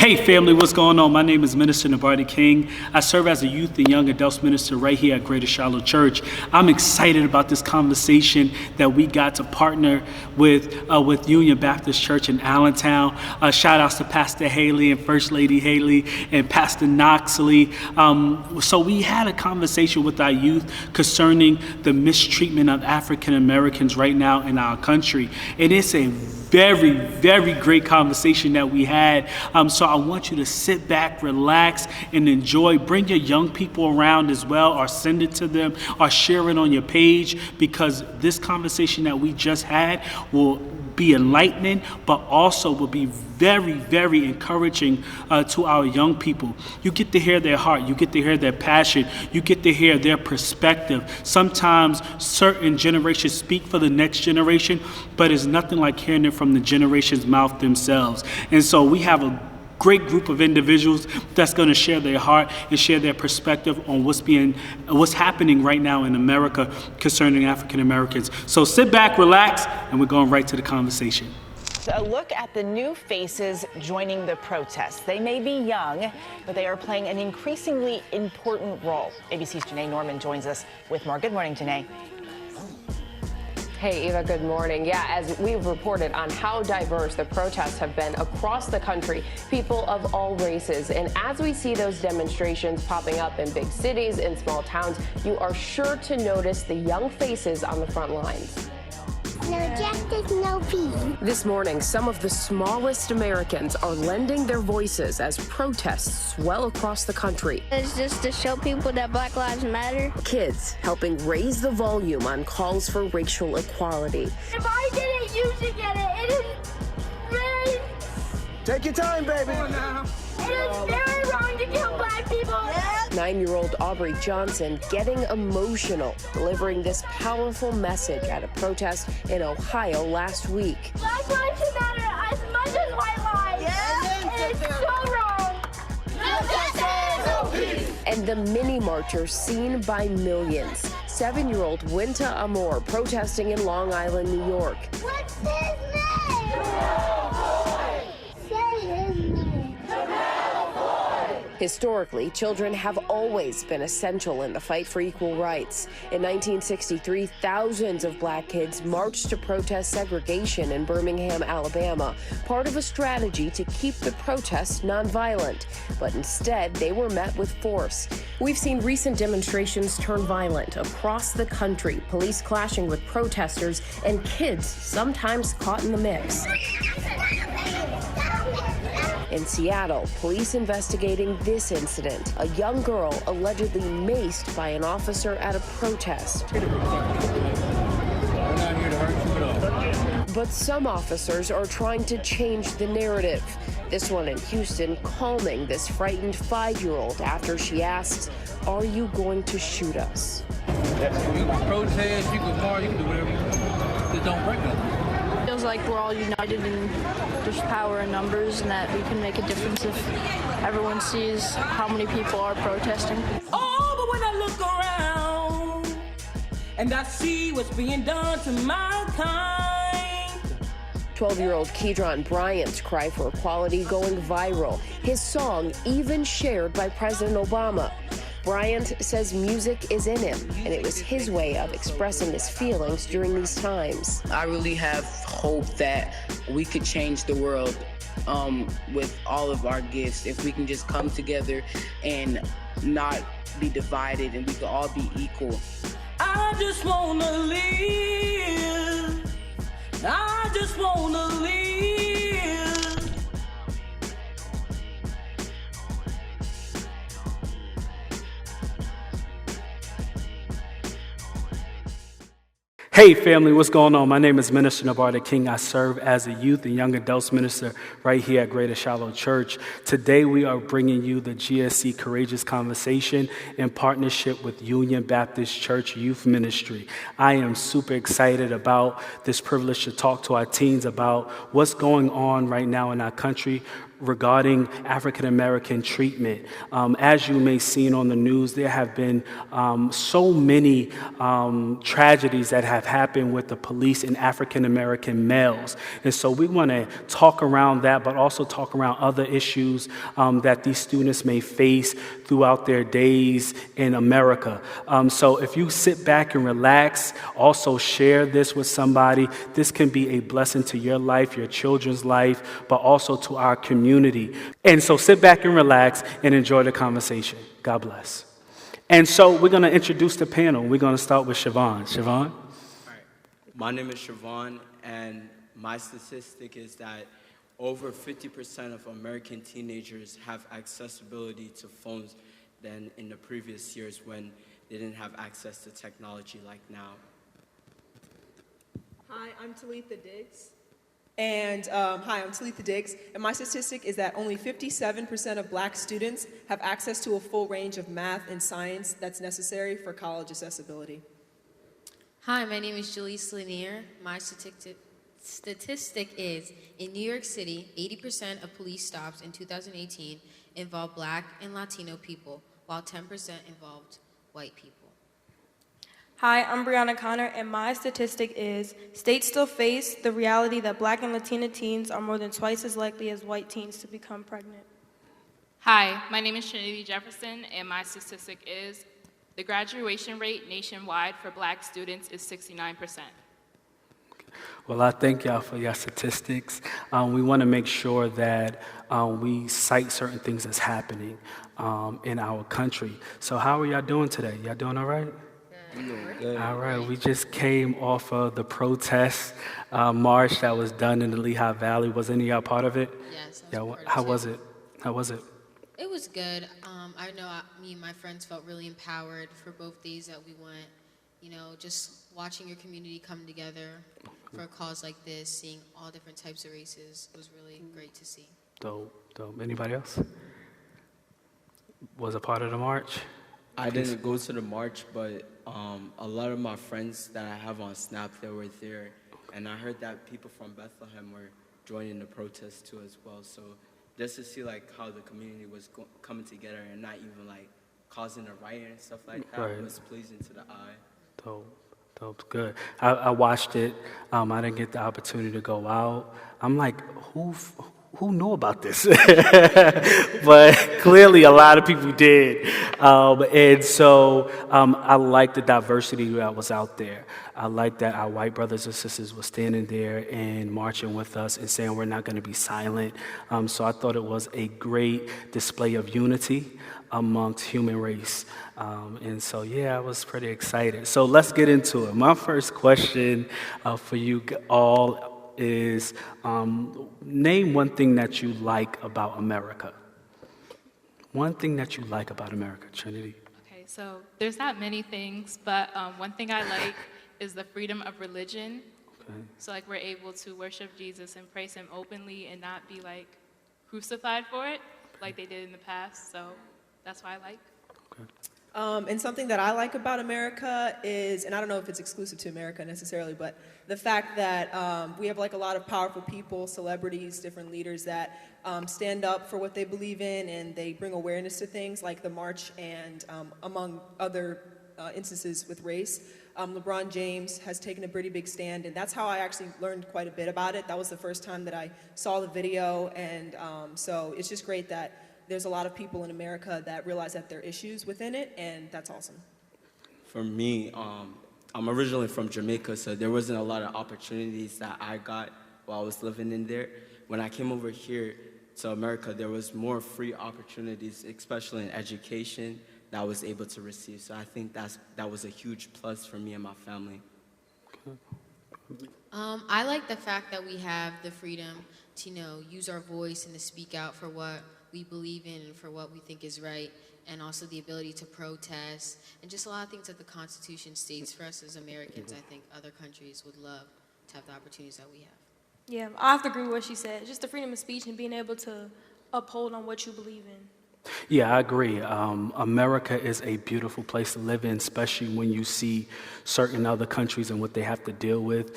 Hey family, what's going on? My name is Minister Audrey King. I serve as a youth and young adults minister right here at Greater Shiloh Church. I'm excited about this conversation that we got to partner with Union Baptist Church in Allentown. Shout outs to Pastor Haley and First Lady Haley and Pastor Knoxley. So we had a conversation with our youth concerning the mistreatment of African Americans right now in our country. And it's a very, very great conversation that we had. So I want you to sit back, relax, and enjoy. Bring your young people around as well, or send it to them, or share it on your page, because this conversation that we just had will be enlightening, but also will be very, very encouraging to our young people. You get to hear their heart, you get to hear their passion, you get to hear their perspective. Sometimes certain generations speak for the next generation, but it's nothing like hearing it from the generation's mouth themselves. And so we have a great group of individuals that's going to share their heart and share their perspective on what's happening right now in America concerning African Americans. So sit back, relax, and we're going right to the conversation. A look at the new faces joining the protests. They may be young, but they are playing an increasingly important role. ABC's Janae Norman joins us with more. Good morning, Janae. Hey, Eva, good morning. Yeah, as we've reported on how diverse the protests have been across the country, people of all races. And as we see those demonstrations popping up in big cities, in small towns, you are sure to notice the young faces on the front lines. No justice, no peace. This morning, some of the smallest Americans are lending their voices as protests swell across the country. It's just to show people that Black Lives Matter. Kids helping raise the volume on calls for racial equality. If I didn't, you should get it. It is very... Take your time, baby. It is very wrong to kill Black people. 9-year-old Audrey Johnson getting emotional, delivering this powerful message at a protest in Ohio last week. Black lives should matter as much as white lives. Yeah. It is so wrong. No justice, no peace. And the mini marchers seen by millions. 7-year-old Winta Amor protesting in Long Island, New York. What's his name? Say his name. Historically, children have always been essential in the fight for equal rights. In 1963, thousands of black kids marched to protest segregation in Birmingham, Alabama, part of a strategy to keep the protests nonviolent. But instead, they were met with force. We've seen recent demonstrations turn violent across the country, police clashing with protesters and kids sometimes caught in the mix. In Seattle, police investigating this incident. A young girl allegedly maced by an officer at a protest. But some officers are trying to change the narrative. This one in Houston calming this frightened 5-year-old after she asks, "Are you going to shoot us?" You can protest, you can march, you can do whatever you want. Just don't break nothing. Feels like we're all united in just power and numbers, and that we can make a difference if everyone sees how many people are protesting. Oh, but when I look around and I see what's being done to my kind. 12-year-old Kedron Bryant's cry for equality going viral. His song even shared by President Obama. Bryant says music is in him, and it was his way of expressing his feelings during these times. I really have hope that we could change the world with all of our gifts. If we can just come together and not be divided, and we can all be equal. I just wanna live. I just wanna live. Hey family, what's going on? My name is Minister Audrey King. I serve as a youth and young adults minister right here at Greater Shiloh Church. Today we are bringing you the GSC Courageous Conversation in partnership with Union Baptist Church Youth Ministry. I am super excited about this privilege to talk to our teens about what's going on right now in our country regarding African American treatment. As you may see on the news, there have been so many tragedies that have happened with the police and African American males. And so we want to talk around that, but also talk around other issues that these students may face throughout their days in America. So if you sit back and relax, also share this with somebody. This can be a blessing to your life, your children's life, but also to our community. And so sit back and relax and enjoy the conversation. God bless. And so we're going to introduce the panel. We're going to start with Siobhan. Siobhan? All right. My name is Siobhan, and my statistic is that over 50% of American teenagers have accessibility to phones than in the previous years when they didn't have access to technology like now. Hi, I'm Talitha Diggs. And and my statistic is that only 57% of black students have access to a full range of math and science that's necessary for college accessibility. Hi, my name is Jalise Lanier. My statistic is, in New York City, 80% of police stops in 2018 involved black and Latino people, while 10% involved white people. Hi, I'm Brianna Connor, and my statistic is states still face the reality that black and Latina teens are more than twice as likely as white teens to become pregnant. Hi, my name is Trinity Jefferson, and my statistic is the graduation rate nationwide for black students is 69%. Well, I thank y'all for your statistics. We want to make sure that we cite certain things that's happening in our country. So how are y'all doing today? Y'all doing all right? Good. All right, we just came off of the protest march that was done in the Lehigh Valley. Was any of y'all part of it? Yes. How was it? How was it? It was good. I know me and my friends felt really empowered for both days that we went. You know, just watching your community come together for a cause like this, seeing all different types of races, was really great to see. Dope. Anybody else? Was a part of the march? I didn't go to the march, but a lot of my friends that I have on Snap, they were there. And I heard that people from Bethlehem were joining the protest too as well. So just to see like how the community was coming together and not even like causing a riot and stuff like that was pleasing to the eye. Dope, good. I watched it. I didn't get the opportunity to go out. I'm like, who knew about this? But clearly a lot of people did. And so I like the diversity that was out there. I like that our white brothers and sisters were standing there and marching with us and saying we're not going to be silent. So I thought it was a great display of unity amongst human race. And so, yeah, I was pretty excited. So let's get into it. My first question for you all is name one thing that you like about America. One thing that you like about America, Trinity. Okay, so there's not many things, but one thing I like is the freedom of religion. Okay. So like we're able to worship Jesus and praise him openly and not be like crucified for it like they did in the past. So that's why I like. Okay. And something that I like about America is, and I don't know if it's exclusive to America necessarily, but the fact that we have like a lot of powerful people, celebrities, different leaders that stand up for what they believe in, and they bring awareness to things like the march and among other instances with race. LeBron James has taken a pretty big stand, and that's how I actually learned quite a bit about it. That was the first time that I saw the video, and so it's just great that there's a lot of people in America that realize that there are issues within it, and that's awesome. For me, I'm originally from Jamaica, so there wasn't a lot of opportunities that I got while I was living in there. When I came over here to America, there was more free opportunities, especially in education, that I was able to receive. So I think that was a huge plus for me and my family. I like the fact that we have the freedom to, use our voice and to speak out for what we believe in and for what we think is right, and also the ability to protest, and just a lot of things that the Constitution states for us as Americans. I think other countries would love to have the opportunities that we have. Yeah, I have to agree with what she said. Just the freedom of speech and being able to uphold on what you believe in. Yeah, I agree. America is a beautiful place to live in, especially when you see certain other countries and what they have to deal with,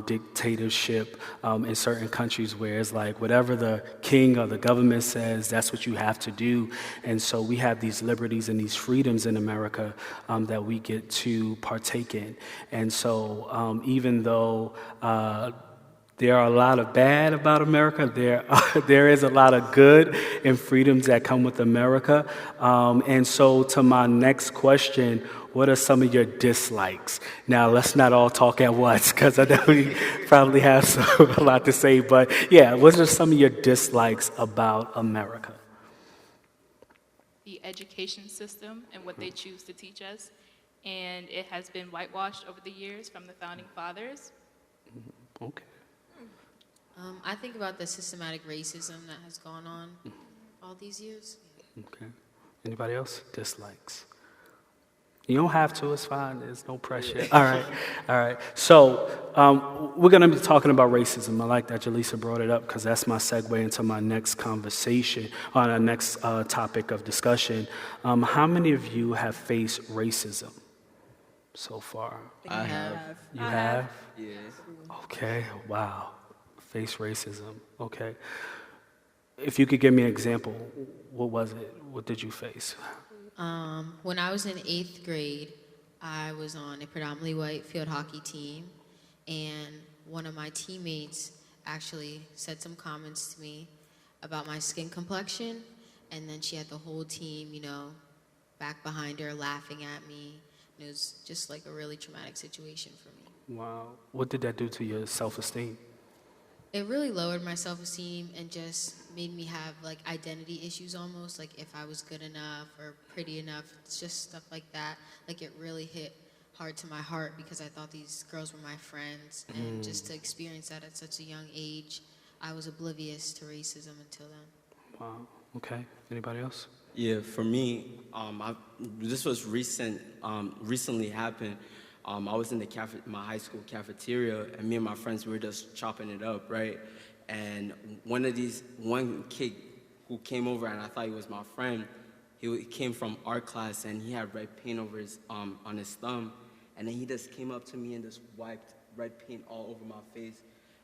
dictatorship in certain countries where it's like whatever the king or the government says, that's what you have to do. And so we have these liberties and these freedoms in America that we get to partake in. And so even though there are a lot of bad about America. There is a lot of good and freedoms that come with America. And so to my next question, what are some of your dislikes? Now, let's not all talk at once because I know we probably have a lot to say. But yeah, what are some of your dislikes about America? The education system and what they choose to teach us. And it has been whitewashed over the years from the founding fathers. Okay. I think about the systematic racism that has gone on all these years. Okay. Anybody else? Dislikes? You don't have to, it's fine, there's no pressure. All right. So we're going to be talking about racism. I like that Jaleesa brought it up because that's my segue into my next conversation, on our next topic of discussion. How many of you have faced racism so far? I have. You have? Yes. Okay, wow. Face racism, okay. If you could give me an example, what was it? What did you face? When I was in 8th grade, I was on a predominantly white field hockey team, and one of my teammates actually said some comments to me about my skin complexion, and then she had the whole team, back behind her laughing at me. And it was just like a really traumatic situation for me. Wow. What did that do to your self-esteem? It really lowered my self-esteem and just made me have like identity issues almost, like if I was good enough or pretty enough. It's just stuff like that. Like it really hit hard to my heart because I thought these girls were my friends, and just to experience that at such a young age, I was oblivious to racism until then. Wow. Okay. Anybody else? Yeah, for me, this was recently happened. I was in my high school cafeteria, and me and my friends, we were just chopping it up, right? And one kid who came over, and I thought he was my friend, he came from art class, and he had red paint over his on his thumb, and then he just came up to me and just wiped red paint all over my face,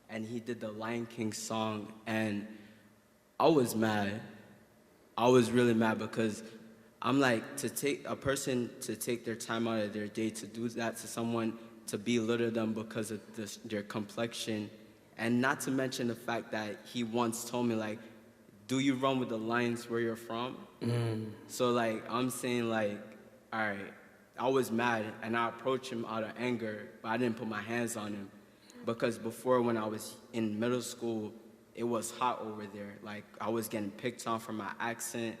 and he did the Lion King song, and I was mad. I was really mad because I'm like, to take a person to take their time out of their day to do that to someone, to belittle them because of their complexion, and not to mention the fact that he once told me, like, do you run with the lions where you're from? So, like, I'm saying, like, all right, I was mad, and I approached him out of anger, but I didn't put my hands on him because before, when I was in middle school, it was hot over there. Like, I was getting picked on for my accent.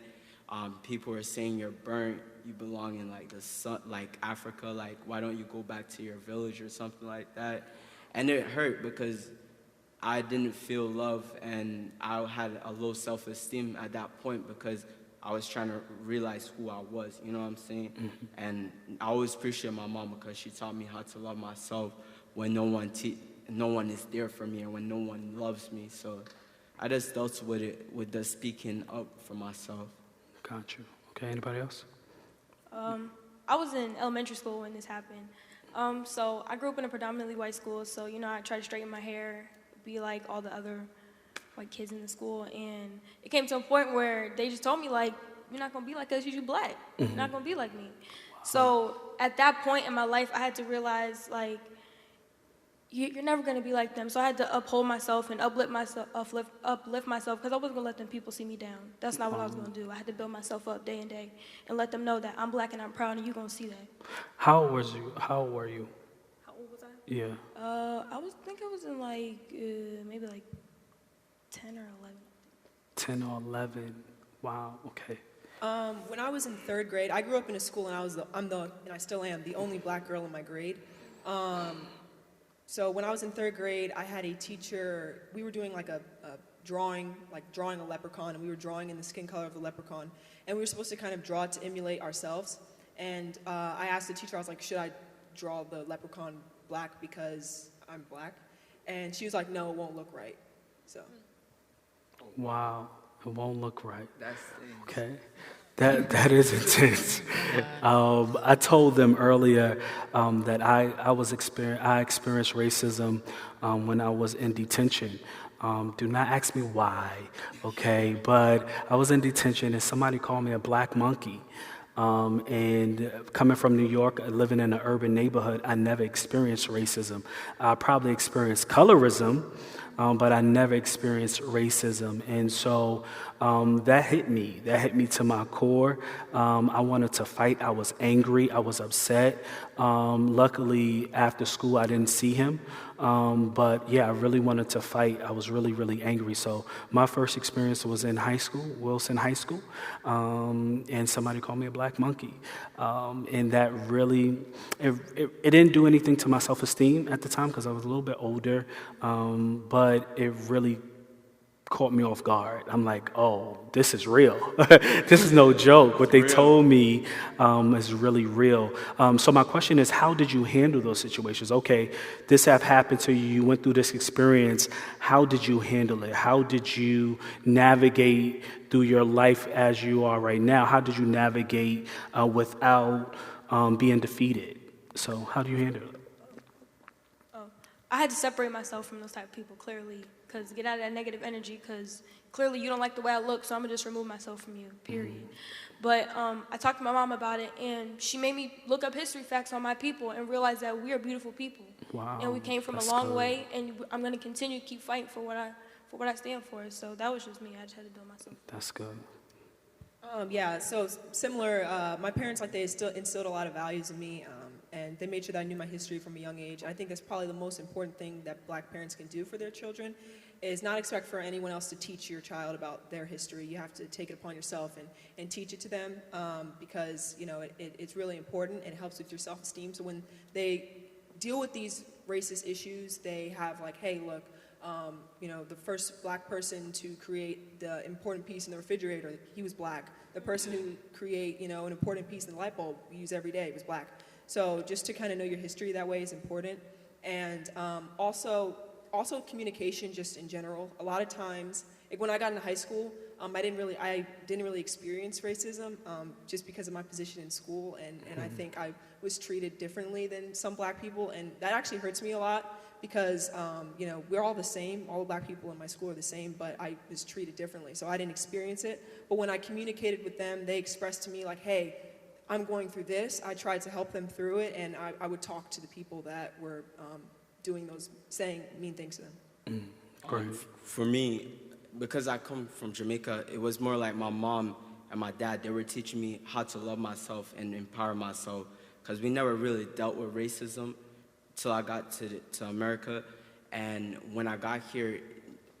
People were saying you're burnt, you belong in like the sun, like Africa, like why don't you go back to your village or something like that. And it hurt because I didn't feel love, and I had a low self-esteem at that point because I was trying to realize who I was, you know what I'm saying? And I always appreciate my mom because she taught me how to love myself when no one is there for me and when no one loves me. So I just dealt with it, with the speaking up for myself. Got you. Okay, anybody else? I was in elementary school when this happened. So I grew up in a predominantly white school, so, I tried to straighten my hair, be like all the other white kids in the school, and it came to a point where they just told me, like, you're not going to be like us, you're black. You're not going to be like me. Wow. So at that point in my life, I had to realize, like, you're never going to be like them. So I had to uphold myself and uplift myself because I wasn't going to let them people see me down. That's not what I was going to do. I had to build myself up day and day and let them know that I'm black and I'm proud, and you're going to see that. How old were you? How old was I? Yeah. I think I was in like maybe like 10 or 11. 10 or 11. Wow. Okay. When I was in 3rd grade, I grew up in a school, and and I still am, the only black girl in my grade. So when I was in 3rd grade, I had a teacher, we were doing like a drawing a leprechaun, and we were drawing in the skin color of the leprechaun, and we were supposed to kind of draw it to emulate ourselves. And I asked the teacher, I was like, should I draw the leprechaun black because I'm black? And she was like, no, it won't look right. So. Wow. It won't look right. That's okay. That is intense. I told them earlier that I experienced racism when I was in detention. Do not ask me why, okay? But I was in detention and somebody called me a black monkey. And coming from New York, living in an urban neighborhood, I never experienced racism. I probably experienced colorism, but I never experienced racism. And so that hit me. That hit me to my core. I wanted to fight. I was angry. I was upset. Luckily, after school, I didn't see him. But yeah, I really wanted to fight. I was really, really angry. So my first experience was in high school, Wilson High School, and somebody called me a black monkey. And that really, it didn't do anything to my self-esteem at the time because I was a little bit older, but it really caught me off guard. I'm like, oh, this is real. This is no joke. What they told me is really real. So my question is, how did you handle those situations? Okay, this have happened to you. You went through this experience. How did you handle it? How did you navigate through your life as you are right now? How did you navigate without being defeated? So how do you handle it? I had to separate myself from those type of people, clearly, because get out of that negative energy, because clearly you don't like the way I look, so I'm going to just remove myself from you, period. But I talked to my mom about it, and she made me look up history facts on my people and realize that we are beautiful people. Wow, and we came from a long way, and I'm going to continue to keep fighting for what I stand for. So that was just me. I just had to build myself. That's good. Yeah, so similar, my parents, like, they instilled a lot of values in me, and they made sure that I knew my history from a young age. I think that's probably the most important thing that black parents can do for their children, is not expect for anyone else to teach your child about their history. You have to take it upon yourself and teach it to them, because, you know, it's really important, and it helps with your self-esteem. So when they deal with these racist issues, they have like, hey, look, you know, the first black person to create the important piece in the refrigerator, he was black. The person who create, you know, an important piece in the light bulb we use every day was black. So just to kind of know your history that way is important. And also communication just in general. A lot of times, like when I got into high school, I didn't really experience racism just because of my position in school, and I think I was treated differently than some black people, and that actually hurts me a lot because you know, we're all the same. All the black people in my school are the same, but I was treated differently, so I didn't experience it. But when I communicated with them, they expressed to me like, hey, I'm going through this. I tried to help them through it, and I would talk to the people that were saying mean things to them. Great. For me, because I come from Jamaica, it was more like my mom and my dad. They were teaching me how to love myself and empower myself, because we never really dealt with racism till I got to America. And when I got here,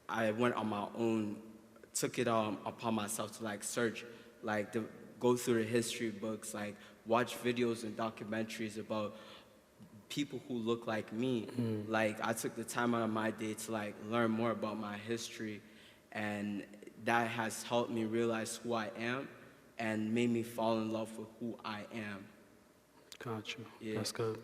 I went on my own, took it upon myself to like search, like go through the history books, like watch videos and documentaries about people who look like me. Like I took the time out of my day to like learn more about my history, and that has helped me realize who I am and made me fall in love with who I am. Gotcha. Yeah. That's good.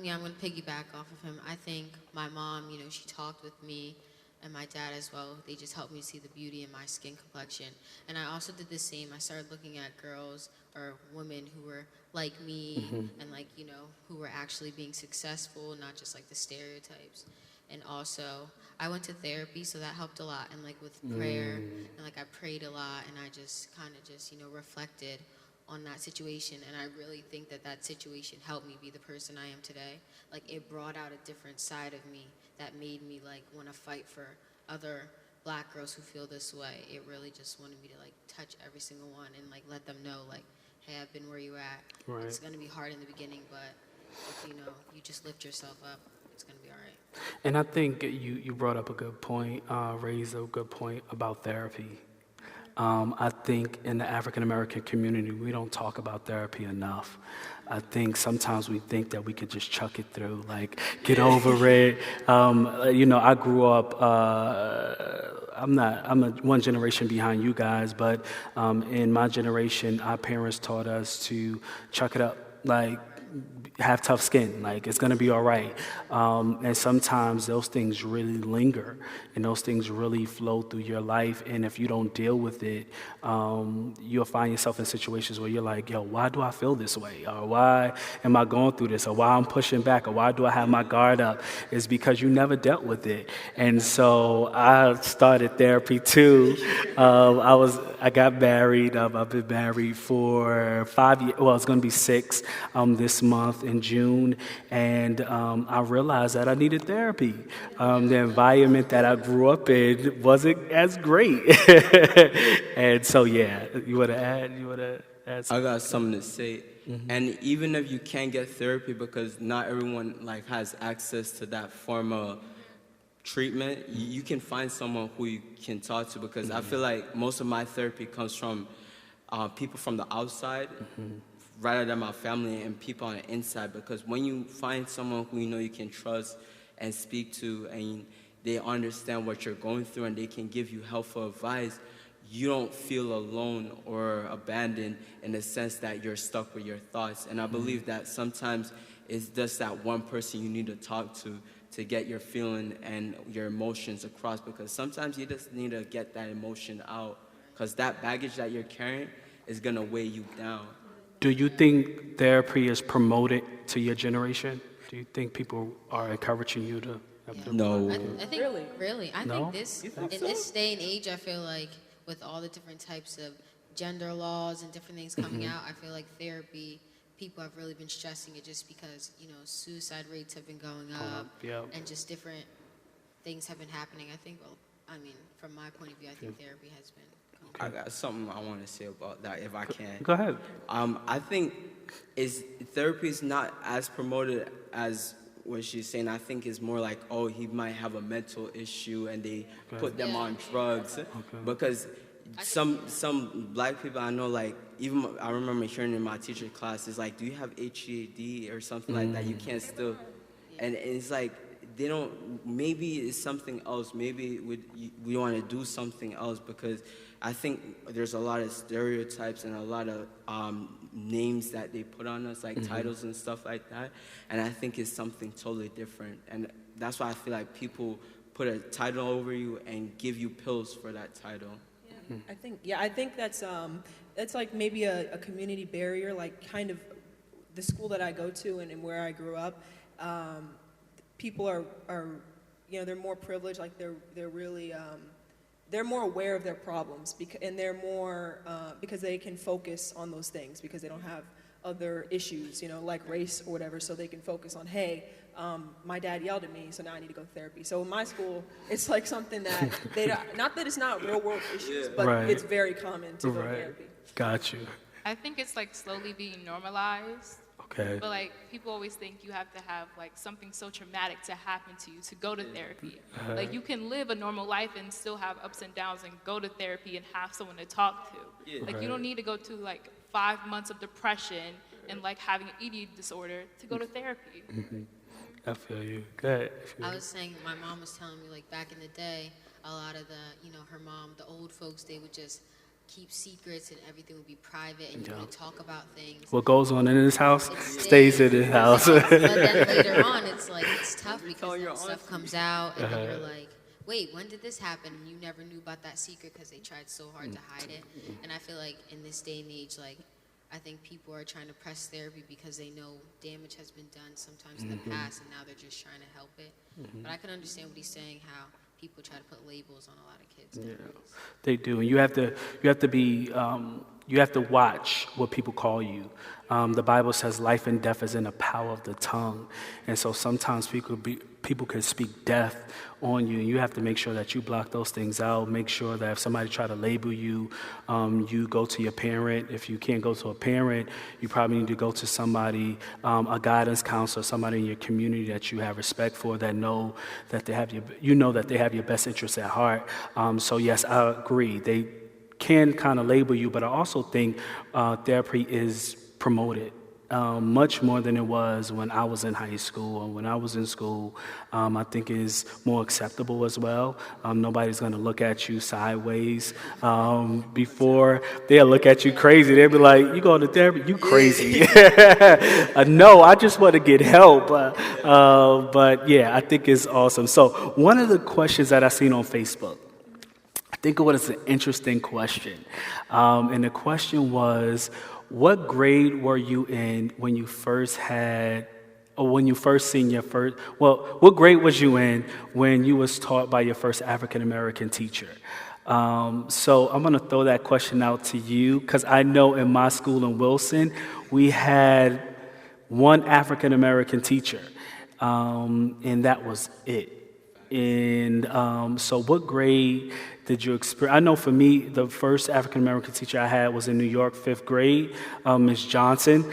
Yeah, I'm going to piggyback off of him. I think my mom, you know, she talked with me, and my dad as well. They just helped me see the beauty in my skin complexion. And I also did the same. I started looking at girls or women who were like me and like, you know, who were actually being successful, not just like the stereotypes. And also, I went to therapy, so that helped a lot. And like with prayer, and like I prayed a lot, and I just kind of just, you know, reflected on that situation. And I really think that that situation helped me be the person I am today. Like it brought out a different side of me that made me like want to fight for other black girls who feel this way. It really just wanted me to like touch every single one and like let them know like, hey, I've been where you at. Right. It's going to be hard in the beginning, but if, you know, you just lift yourself up, it's going to be all right. And I think you brought up a good point, raised a good point about therapy. I think in the African-American community, we don't talk about therapy enough. I think sometimes we think that we could just chuck it through, like, get over it. You know, I grew up, I'm one generation behind you guys, but in my generation, our parents taught us to chuck it up. Like, have tough skin, like it's gonna be all right. And sometimes those things really linger, and those things really flow through your life. And if you don't deal with it, you'll find yourself in situations where you're like, yo, why do I feel this way? Or why am I going through this? Or why I'm pushing back? Or why do I have my guard up? It's because you never dealt with it. And so I started therapy too. I got married. I've been married for 5 years. Well, it's going to be 6 this month in June. And I realized that I needed therapy. The environment that I grew up in wasn't as great. And so, yeah, you want to add? I got something to say. And even if you can't get therapy, because not everyone like has access to that form of treatment, you can find someone who you can talk to, because I feel like most of my therapy comes from people from the outside rather than my family and people on the inside, because when you find someone who you know you can trust and speak to, and they understand what you're going through and they can give you helpful advice, you don't feel alone or abandoned in the sense that you're stuck with your thoughts. And I believe that sometimes it's just that one person you need to talk to get your feeling and your emotions across, because sometimes you just need to get that emotion out, because that baggage that you're carrying is going to weigh you down. Do you think therapy is promoted to your generation? Do you think people are encouraging you to have therapy? No. I think really. I No? think this day and age, I feel like with all the different types of gender laws and different things coming out, I feel like therapy, people have really been stressing it just because, suicide rates have been going up and just different things have been happening. I think, from my point of view, I think therapy has been. I got something I want to say about that, if I can. Go ahead. I think therapy is not as promoted as what she's saying. I think it's more like, oh, he might have a mental issue and they put them on drugs. Because some black people I know, like, even I remember hearing in my teacher class, is like, do you have HED or something like that? You can't still, and it's like, they don't, maybe it's something else. Maybe we want to do something else, because I think there's a lot of stereotypes and a lot of names that they put on us, like titles and stuff like that. And I think it's something totally different. And that's why I feel like people put a title over you and give you pills for that title. I think that's like maybe a community barrier, like kind of the school that I go to and where I grew up. People are they're more privileged, like they're really they're more aware of their problems, and they're more because they can focus on those things because they don't have other issues, like race or whatever, so they can focus on, hey, my dad yelled at me, so now I need to go to therapy. So in my school, it's like something that they don't, not that it's not real world issues, but it's very common to go to therapy. Got you. I think it's like slowly being normalized. Okay. But like people always think you have to have like something so traumatic to happen to you to go to therapy. Like you can live a normal life and still have ups and downs and go to therapy and have someone to talk to. Like you don't need to go to like 5 months of depression and like having an eating disorder to go to therapy. I feel you. Go ahead. I was saying, my mom was telling me, like, back in the day, a lot of the, her mom, the old folks, they would just keep secrets and everything would be private and you would talk about things. What goes on in this house stays in this house. But then later on, it's like, it's tough because then stuff comes out and then you're like, wait, when did this happen? And you never knew about that secret because they tried so hard to hide it. And I feel like in this day and age, like, I think people are trying to press therapy because they know damage has been done sometimes in the past, and now they're just trying to help it. But I can understand what he's saying, how people try to put labels on a lot of kids. They do, and you have to watch what people call you. The Bible says life and death is in the power of the tongue, and so sometimes people can speak death on you, and you have to make sure that you block those things out. Make sure that if somebody try to label you, you go to your parent. If you can't go to a parent, you probably need to go to somebody, a guidance counselor, somebody in your community that you have respect for, that know that they have your best interests at heart. So yes, I agree. They can kind of label you, but I also think therapy is promoted. much more than it was when I was in high school. And when I was in school, I think is more acceptable as well. Nobody's going to look at you sideways. Before, they'll look at you crazy. They'll be like, you going to therapy? You crazy. No, I just want to get help. But yeah, I think it's awesome. So one of the questions that I seen on Facebook, I think it was an interesting question. And the question was, what grade were you in when you first had, or when you first seen your first, well, what grade was you in when you was taught by your first African-American teacher? So I'm going to throw that question out to you, because I know in my school in Wilson, we had one African-American teacher, and that was it. And so what grade did you experience? I know for me, the first African-American teacher I had was in New York, 5th grade, Ms. Johnson.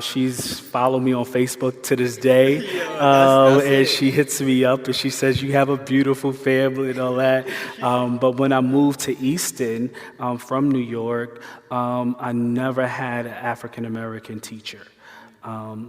She's followed me on Facebook to this day, and she hits me up and she says, you have a beautiful family and all that. But when I moved to Easton from New York, I never had an African-American teacher.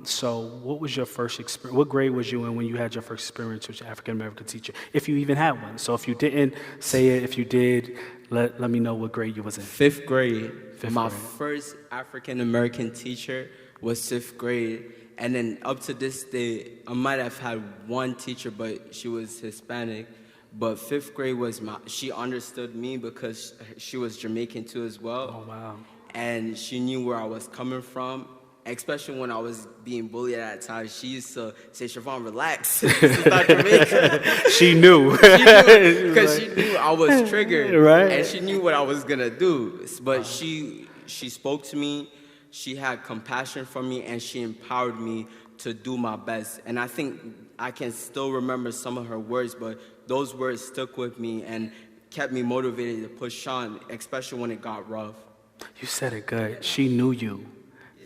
So what was your first experience? What grade was you in when you had your first experience with your African-American teacher, if you even had one? So if you didn't, say it. If you did, let me know what grade you was in. 5th grade. My first African-American teacher was 5th grade. And then up to this day, I might have had one teacher, but she was Hispanic. But 5th grade was she understood me because she was Jamaican too as well. Oh, wow. And she knew where I was coming from. Especially when I was being bullied at that time, she used to say, Siobhan, relax. This is not Jamaica. She knew. Because she knew I was triggered. Right. And she knew what I was going to do. But she spoke to me, she had compassion for me, and she empowered me to do my best. And I think I can still remember some of her words, but those words stuck with me and kept me motivated to push on, especially when it got rough. You said it good. She knew you.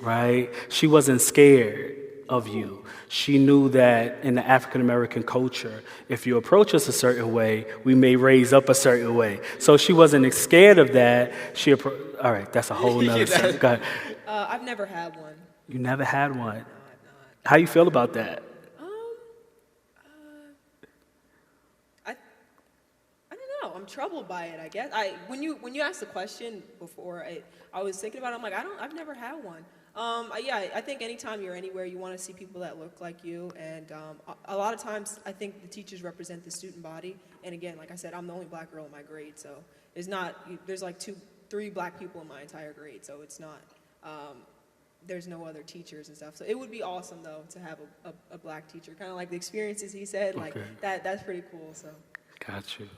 Right? She wasn't scared of you. She knew that in the African-American culture, if you approach us a certain way, we may raise up a certain way. So she wasn't scared of that. All right, that's a whole nother thing. Go ahead. I've never had one. You never had one? No, I've not. How you feel about that? I don't know. I'm troubled by it, I guess. When you asked the question before, I was thinking about it. I'm like, I've never had one. I think anytime you're anywhere, you want to see people that look like you, and a lot of times I think the teachers represent the student body. And again, like I said, I'm the only black girl in my grade, so there's like 3 black people in my entire grade, so it's not, there's no other teachers and stuff. So it would be awesome though to have a black teacher, kind of like the experiences he said, like that's pretty cool. So. Got you.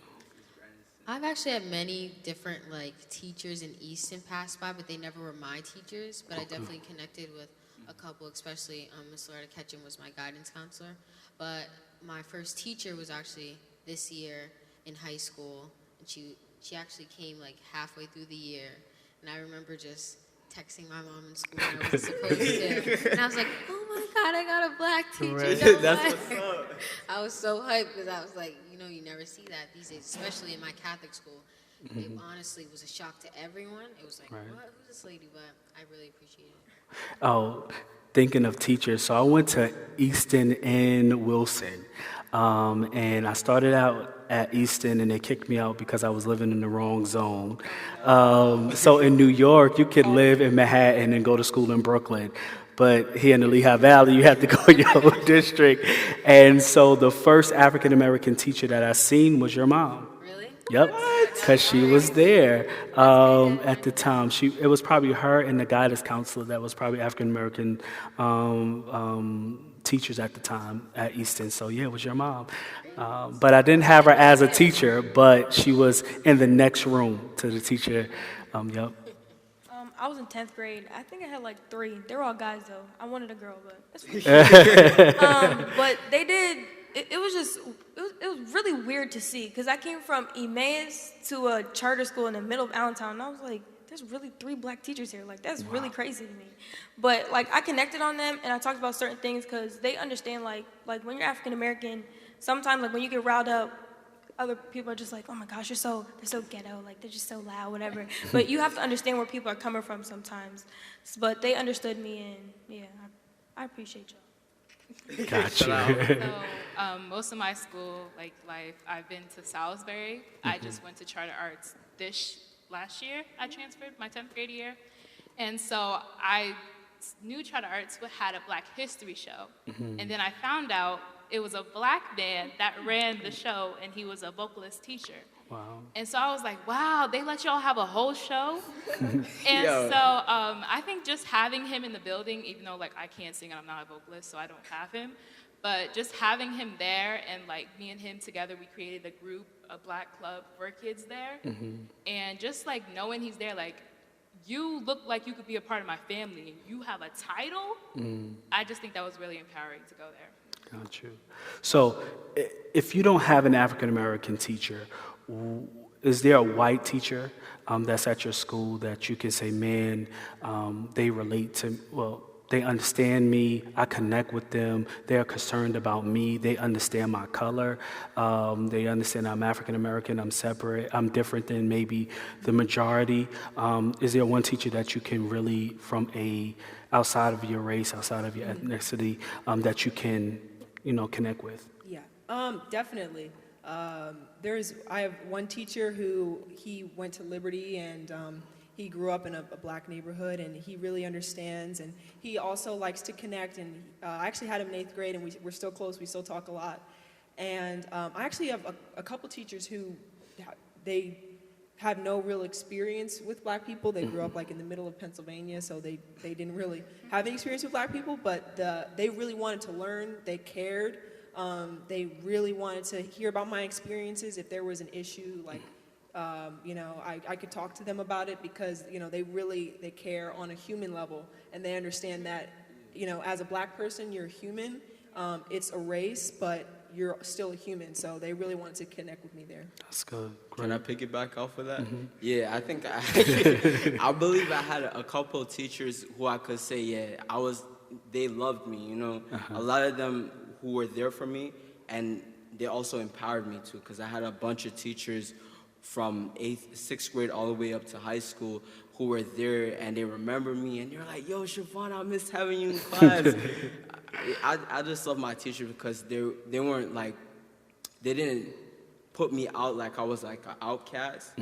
I've actually had many different teachers in Easton pass by, but they never were my teachers. But I definitely connected with a couple, especially Miss Loretta Ketchum was my guidance counselor. But my first teacher was actually this year in high school, and she actually came halfway through the year, and I remember just texting my mom in school when I wasn't supposed to, and I was like, oh my God, I got a black teacher. Right. That's what's up. I was so hyped because I was like, you never see that these days, especially in my Catholic school. It honestly was a shock to everyone. It was like, what? Who's this lady? But I really appreciate it. Oh, thinking of teachers, so I went to Easton and Wilson. And I started out at Easton, and they kicked me out because I was living in the wrong zone. So in New York, you could live in Manhattan and go to school in Brooklyn. But here in the Lehigh Valley, you have to go in your own district. And so the first African-American teacher that I seen was your mom. Really? Yep, because she was there at the time. It was probably her and the guidance counselor that was probably African-American teachers at the time at Easton. So yeah, it was your mom. But I didn't have her as a teacher, but she was in the next room to the teacher. Yep. I was in 10th grade. I think I had 3. They were all guys though. I wanted a girl, but that's fine. But they did. It was really weird to see because I came from Emmaus to a charter school in the middle of Allentown, and I was like, there's really 3 black teachers here. That's really crazy to me. But I connected on them, and I talked about certain things because they understand like when you're African American, sometimes when you get riled up, other people are just like, oh my gosh, they're so ghetto, like they're just so loud, whatever. But you have to understand where people are coming from sometimes. But they understood me, and yeah, I appreciate y'all. Gotcha. So, most of my school life, I've been to Salisbury. I just went to charter arts last year. I transferred my 10th grade year, and so I knew charter arts had a Black History show, and then I found out it was a Black man that ran the show, and he was a vocalist teacher. Wow. And so I was like, wow, they let y'all have a whole show? And Yo. so I think just having him in the building, even though I can't sing and I'm not a vocalist, so I don't have him, but just having him there and me and him together, we created a group, a Black club for kids there. And just knowing he's there, you look like you could be a part of my family. You have a title. I just think that was really empowering to go there. Got you. So if you don't have an African-American teacher, is there a white teacher that's at your school that you can say, man, they relate to, they understand me, I connect with them, they're concerned about me, they understand my color, they understand I'm African-American, I'm separate, I'm different than maybe the majority. Is there one teacher that you can really, from outside of your race, outside of your ethnicity, that you can, connect with? Yeah, definitely. I have one teacher who he went to Liberty, and he grew up in a Black neighborhood, and he really understands, and he also likes to connect, and I actually had him in 8th grade, and we're still close, we still talk a lot. And I actually have a couple teachers who, they have no real experience with Black people. They grew up in the middle of Pennsylvania, so they didn't really have any experience with Black people, but they really wanted to learn, they cared. They really wanted to hear about my experiences. If there was an issue, I could talk to them about it, because, they care on a human level, and they understand that, as a Black person, you're human. It's a race, but you're still a human, so they really wanted to connect with me there. That's good. Can I piggyback off of that? Yeah, I think I believe I had a couple of teachers who I could say, they loved me, A lot of them who were there for me, and they also empowered me too, because I had a bunch of teachers from 6th grade all the way up to high school who were there, and they remember me, and they're like, yo, Siobhan, I missed having you in class. I just love my teacher because they weren't they didn't put me out like I was an outcast,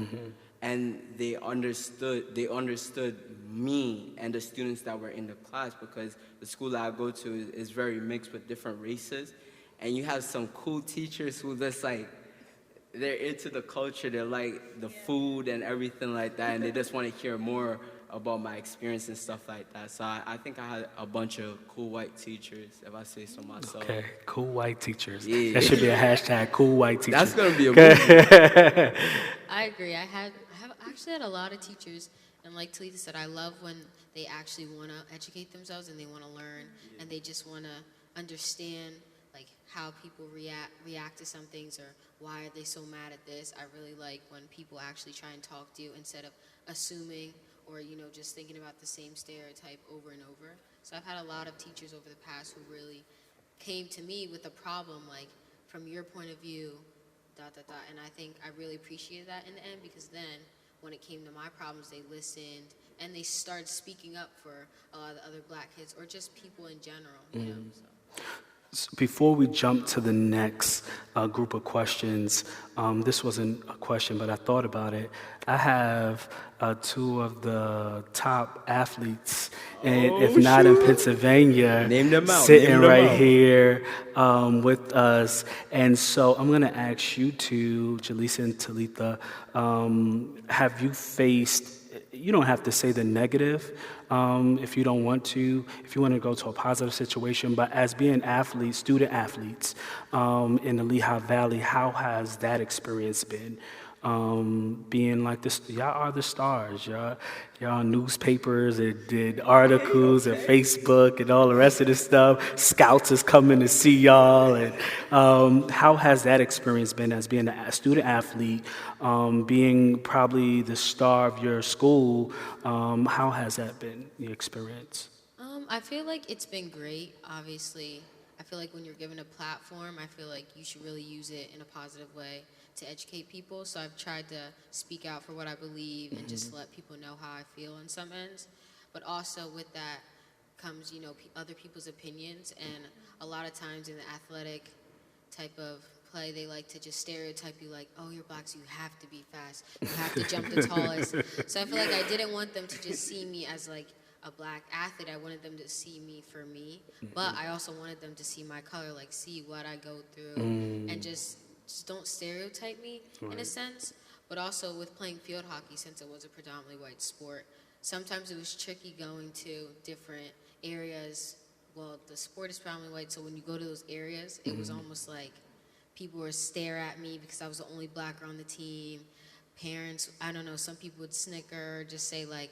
and they understood me and the students that were in the class, because the school that I go to is very mixed with different races, and you have some cool teachers who just they're into the culture, they like the food and everything like that, and they just want to hear more about my experience and stuff like that. So I think I had a bunch of cool white teachers, if I say so myself. Okay, cool white teachers. Yeah. That should be a hashtag, cool white teachers. That's going to be a movie. I agree. I have actually had a lot of teachers, and like Talita said, I love when they actually want to educate themselves and they want to learn, and they just want to understand how people react to some things, or why are they so mad at this. I really like when people actually try and talk to you instead of assuming or just thinking about the same stereotype over and over. So I've had a lot of teachers over the past who really came to me with a problem, from your point of view, ... And I think I really appreciated that in the end, because then when it came to my problems, they listened and they started speaking up for a lot of the other Black kids, or just people in general, So before we jump to the next group of questions, this wasn't a question, but I thought about it. I have two of the top athletes, if not in Pennsylvania, sitting right here with us. And so I'm going to ask you two, Jaleesa and Talitha, have you faced, you don't have to say the negative if you don't want to, if you want to go to a positive situation, but as being athletes, student athletes in the Lehigh Valley, how has that experience been? Being like this, y'all are the stars, y'all on newspapers and did articles and Facebook and all the rest of this stuff. Scouts is coming to see y'all, and how has that experience been as being a student athlete, being probably the star of your school? How has that been your experience? I feel like it's been great. Obviously, I feel like when you're given a platform, I feel like you should really use it in a positive way. to educate people. So I've tried to speak out for what I believe and just let people know how I feel in some ends. But also with that comes, you know, other people's opinions. And a lot of times in the athletic type of play, they like to just stereotype you like, oh, you're black, so you have to be fast. You have to jump the tallest. So I feel like I didn't want them to just see me as like a black athlete. I wanted them to see me for me. But I also wanted them to see my color, like see what I go through and just don't stereotype me in a sense. But also with playing field hockey, since it was a predominantly white sport, sometimes it was tricky going to different areas. Well, the sport is predominantly white, so when you go to those areas, it was almost like people would stare at me because I was the only black girl on the team. Parents, I don't know, some people would snicker, just say like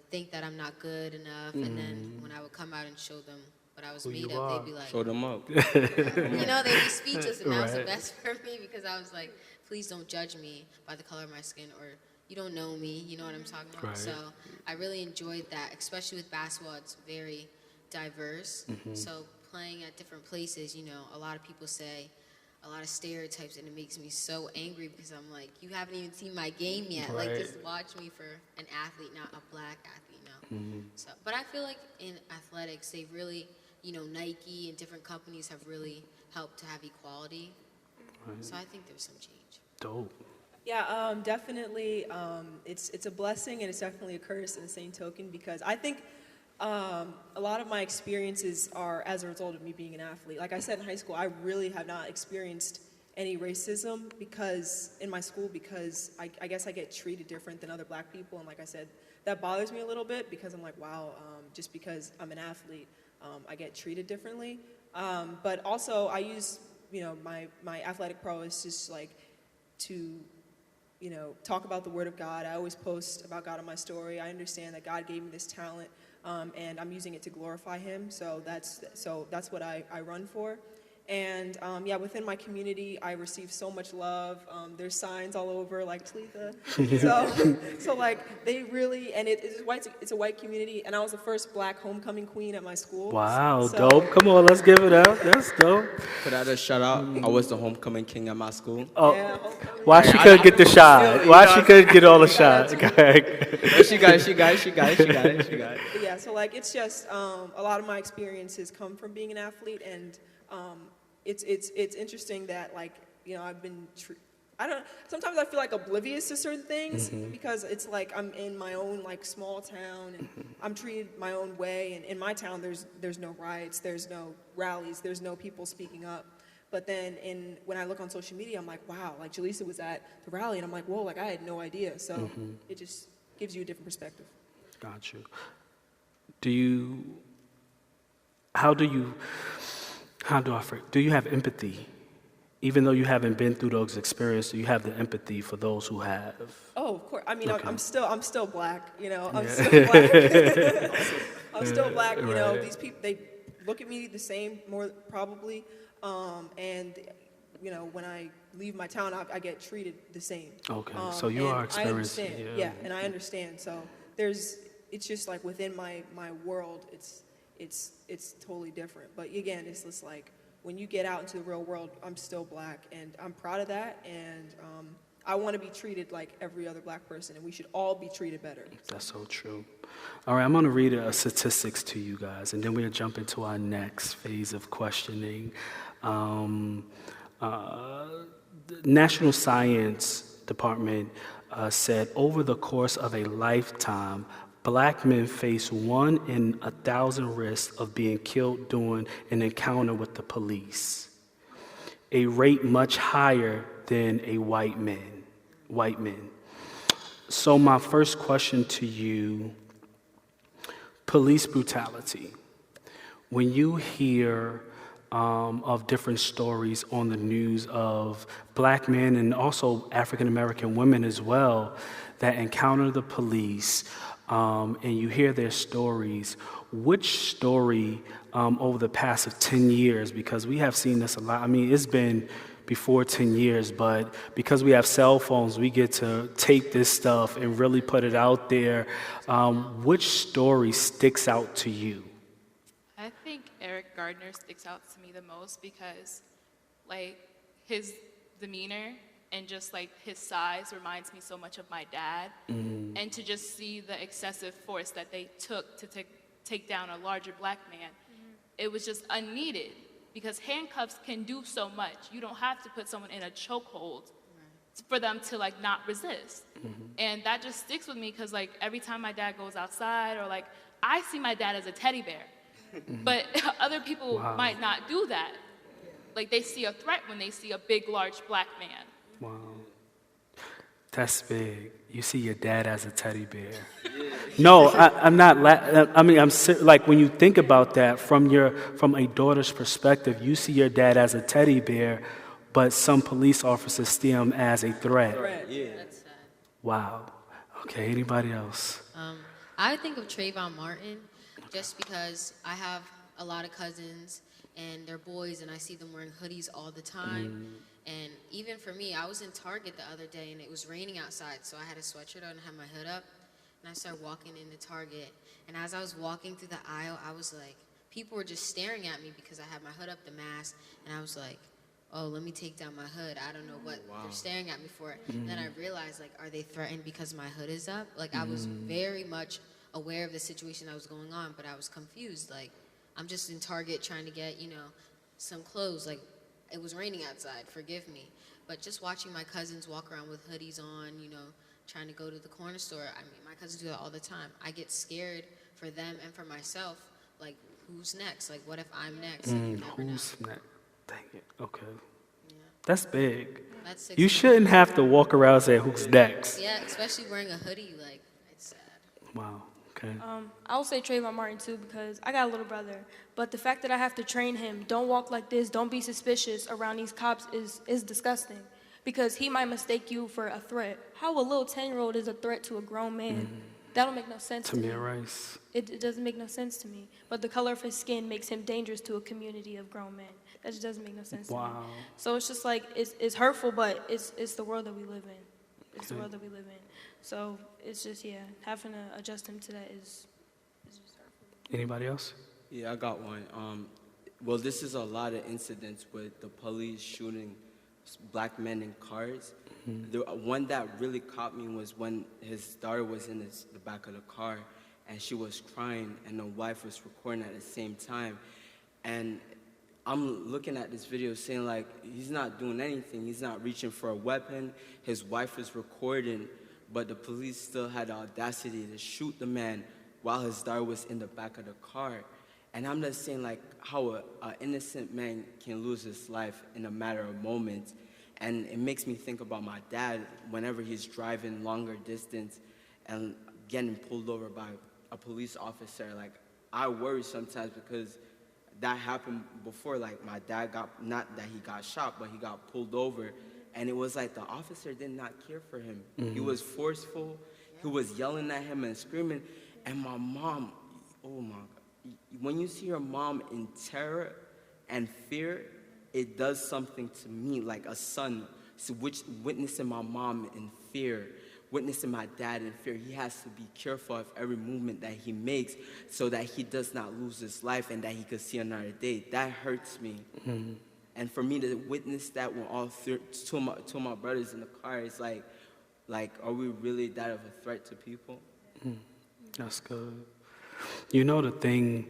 think that I'm not good enough. And then when I would come out and show them what I was made of, they'd be like, show them up. You know, they'd be speechless, and that was the best for me because I was like, please don't judge me by the color of my skin, or you don't know me, you know what I'm talking about? Right. So I really enjoyed that, especially with basketball. It's very diverse. So playing at different places, you know, a lot of people say a lot of stereotypes, and it makes me so angry because I'm like, you haven't even seen my game yet. Right. Like, just watch me for an athlete, not a black athlete, no. So, but I feel like in athletics, they really, you know, Nike and different companies have really helped to have equality. So I think there's some change. Dope. Yeah, definitely. It's a blessing, and it's definitely a curse in the same token, because I think a lot of my experiences are as a result of me being an athlete. Like I said, in high school, I really have not experienced any racism in my school, because I guess I get treated different than other black people. And like I said, that bothers me a little bit, because I'm like, wow, just because I'm an athlete, I get treated differently. But also, I use, you know, my athletic prowess just like to, you know, talk about the Word of God. I always post about God on my story. I understand that God gave me this talent, and I'm using it to glorify Him. So that's what I run for. And yeah, within my community, I receive so much love. There's signs all over, like Talitha. So like they really, and it's a white community. And I was the first black homecoming queen at my school. Wow, dope. Come on, let's give it up. That's dope. Could I just shout out? I was the homecoming king at my school. Oh, Yeah, why she couldn't get the shot? Why she couldn't get all the shots? She got it. But yeah, so like it's just a lot of my experiences come from being an athlete, and it's interesting that, like, you know, I've been sometimes I feel like oblivious to certain things, because it's like I'm in my own like small town, and I'm treated my own way, and in my town there's no riots, there's no rallies, there's no people speaking up. But then when I look on social media, I'm like, wow, like Jaleesa was at the rally, and I'm like, whoa, like I had no idea. So it just gives you a different perspective. Got you. Do you have empathy? Even though you haven't been through those experiences, do you have the empathy for those who have? Oh, of course. I mean, Okay. I'm still black, you know. I'm still black. I'm still black, you know. These people, they look at me the same, more probably. And, you know, when I leave my town, I get treated the same. Okay, so you are experiencing. I understand, yeah, and I understand. So it's just like within my world, it's totally different. But again, it's just like when you get out into the real world, I'm still black, and I'm proud of that. And I want to be treated like every other black person, and we should all be treated better. That's so true. All right, I'm going to read statistics to you guys, and then we'll jump into our next phase of questioning. The National Science Department said over the course of a lifetime, black men face 1 in 1,000 risks of being killed during an encounter with the police, a rate much higher than white men. So my first question to you, police brutality. When you hear of different stories on the news of black men and also African American women as well that encounter the police, and you hear their stories, which story over the past 10 years, because we have seen this a lot, I mean, it's been before 10 years, but because we have cell phones, we get to tape this stuff and really put it out there. Which story sticks out to you? I think Eric Gardner sticks out to me the most because, like, his demeanor and just like his size reminds me so much of my dad. And to just see the excessive force that they took to take down a larger black man, it was just unneeded, because handcuffs can do so much. You don't have to put someone in a chokehold for them to like not resist. And that just sticks with me, because like every time my dad goes outside, or like I see my dad as a teddy bear, but other people might not do that. Like they see a threat when they see a big, large black man. Wow. That's big. You see your dad as a teddy bear. No, I'm not. Like when you think about that from a daughter's perspective, you see your dad as a teddy bear, but some police officers see him as a threat. That's sad. Wow. Okay. Anybody else? I think of Trayvon Martin just because I have a lot of cousins and they're boys, and I see them wearing hoodies all the time. And even for me, I was in Target the other day, and it was raining outside, so I had a sweatshirt on and had my hood up, and I started walking into Target. And as I was walking through the aisle, I was like, people were just staring at me because I had my hood up, the mask, and I was like, oh, let me take down my hood. I don't know what they're staring at me for. And then I realized, like, are they threatened because my hood is up? Like, I was very much aware of the situation that was going on, but I was confused. Like, I'm just in Target trying to get, some clothes. Like, it was raining outside, forgive me. But just watching my cousins walk around with hoodies on, trying to go to the corner store. I mean, my cousins do that all the time. I get scared for them and for myself. Like, who's next? Like, what if I'm next? And you never Who's know. next? Dang it. Okay. That's big. That's You shouldn't have to walk around and say, who's next? Yeah, especially wearing a hoodie, like, it's sad. Wow. Okay. I will say Trayvon Martin too, because I got a little brother. But the fact that I have to train him, don't walk like this, don't be suspicious around these cops is disgusting. Because he might mistake you for a threat. How a little 10-year-old is a threat to a grown man? That don't make no sense to me. Tamir Rice. It doesn't make no sense to me. But the color of his skin makes him dangerous to a community of grown men. That just doesn't make no sense to me. So it's just like, it's hurtful, but it's the world that we live in. It's the world that we live in. So it's just, having to adjust him to that is just hurtful. Anybody else? Yeah, I got one. Well, this is a lot of incidents with the police shooting black men in cars. The one that really caught me was when his daughter was in the back of the car, and she was crying, and the wife was recording at the same time. And I'm looking at this video saying, like, he's not doing anything. He's not reaching for a weapon. His wife is recording, but the police still had the audacity to shoot the man while his daughter was in the back of the car. And I'm just saying, like, how an innocent man can lose his life in a matter of moments. And it makes me think about my dad whenever he's driving longer distance and getting pulled over by a police officer. Like, I worry sometimes because that happened before. Like, my dad not that he got shot, but he got pulled over. And it was like the officer did not care for him. He was forceful. He was yelling at him and screaming. And my mom, oh my God. When you see your mom in terror and fear, it does something to me, like a son. So witnessing my mom in fear, witnessing my dad in fear, he has to be careful of every movement that he makes so that he does not lose his life and that he could see another day. That hurts me. And for me to witness that with all two of my brothers in the car, it's like, are we really that of a threat to people? That's good. You know the thing,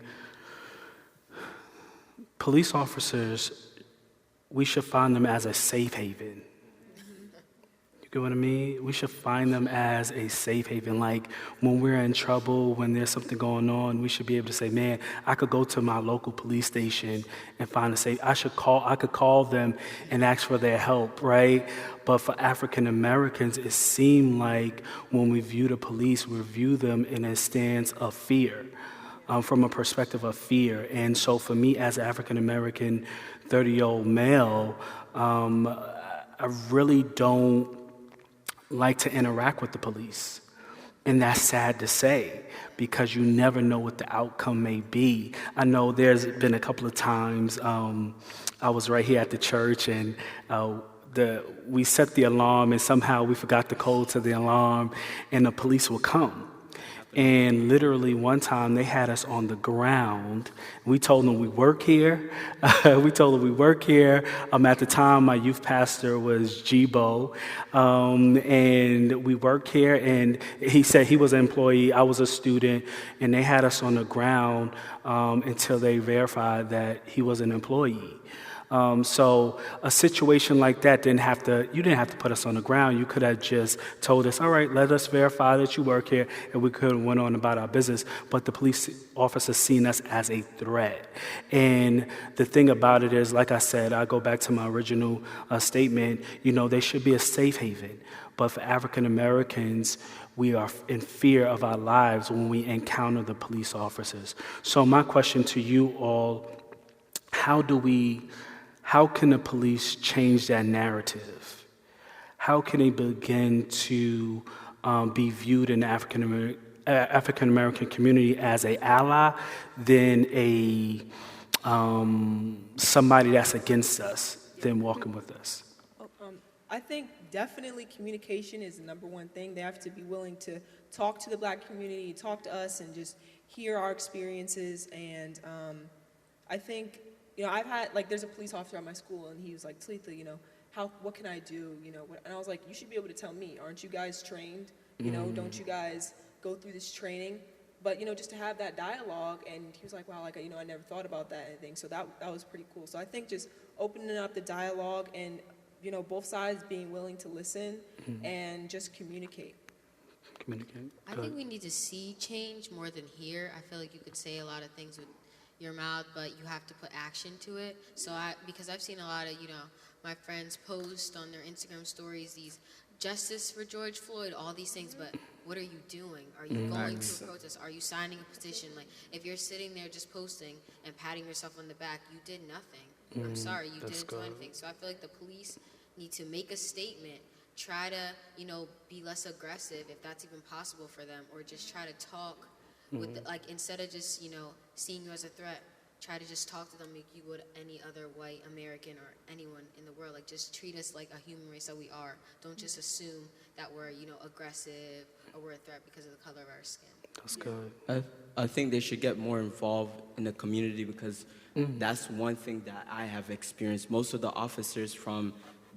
police officers, we should find them as a safe haven. You get what I mean? We should find them as a safe haven. Like when we're in trouble, when there's something going on, we should be able to say, man, I could go to my local police station and find a safe. I could call them and ask for their help, right? But for African Americans, it seemed like when we view the police, we view them in a stance of fear. From a perspective of fear. And so for me as an African American 30-year-old male, I really don't like to interact with the police. And that's sad to say because you never know what the outcome may be. I know there's been a couple of times I was right here at the church and we set the alarm and somehow we forgot the code to the alarm and the police will come. And literally one time they had us on the ground. We told them we work here. We told them we work here. At the time, my youth pastor was Jibo. And we work here. And he said he was an employee. I was a student. And they had us on the ground until they verified that he was an employee. So a situation like that you didn't have to put us on the ground. You could have just told us, all right, let us verify that you work here, and we could have went on about our business. But the police officers seen us as a threat. And the thing about it is, like I said, I go back to my original statement, they should be a safe haven. But for African Americans, we are in fear of our lives when we encounter the police officers. So my question to you all, how can the police change that narrative? How can they begin to be viewed in the African American community as an ally than somebody that's against us, than walking with us? I think definitely communication is the number one thing. They have to be willing to talk to the Black community, talk to us, and just hear our experiences. And I think, I've had, there's a police officer at my school, and he was like, Talitha, what can I do? And I was like, you should be able to tell me. Aren't you guys trained? Don't you guys go through this training? But, just to have that dialogue, and he was like, wow, I never thought about that and things. So that was pretty cool. So I think just opening up the dialogue and, both sides being willing to listen and just communicate. I think we need to see change more than hear. I feel like you could say a lot of things with your mouth, but you have to put action to it. So because I've seen a lot of, my friends post on their Instagram stories these justice for George Floyd, all these things, but what are you doing? Are you going to a protest? Are you signing a petition? If you're sitting there just posting and patting yourself on the back, you did nothing. I'm sorry, you didn't do anything. So I feel like the police need to make a statement, try to, be less aggressive if that's even possible for them, or just try to talk with instead of just, seeing you as a threat, try to just talk to them like you would any other white American or anyone in the world. Just treat us like a human race that we are. Don't just assume that we're, aggressive or we're a threat because of the color of our skin. That's good. I think they should get more involved in the community, because that's one thing that I have experienced. Most of the officers from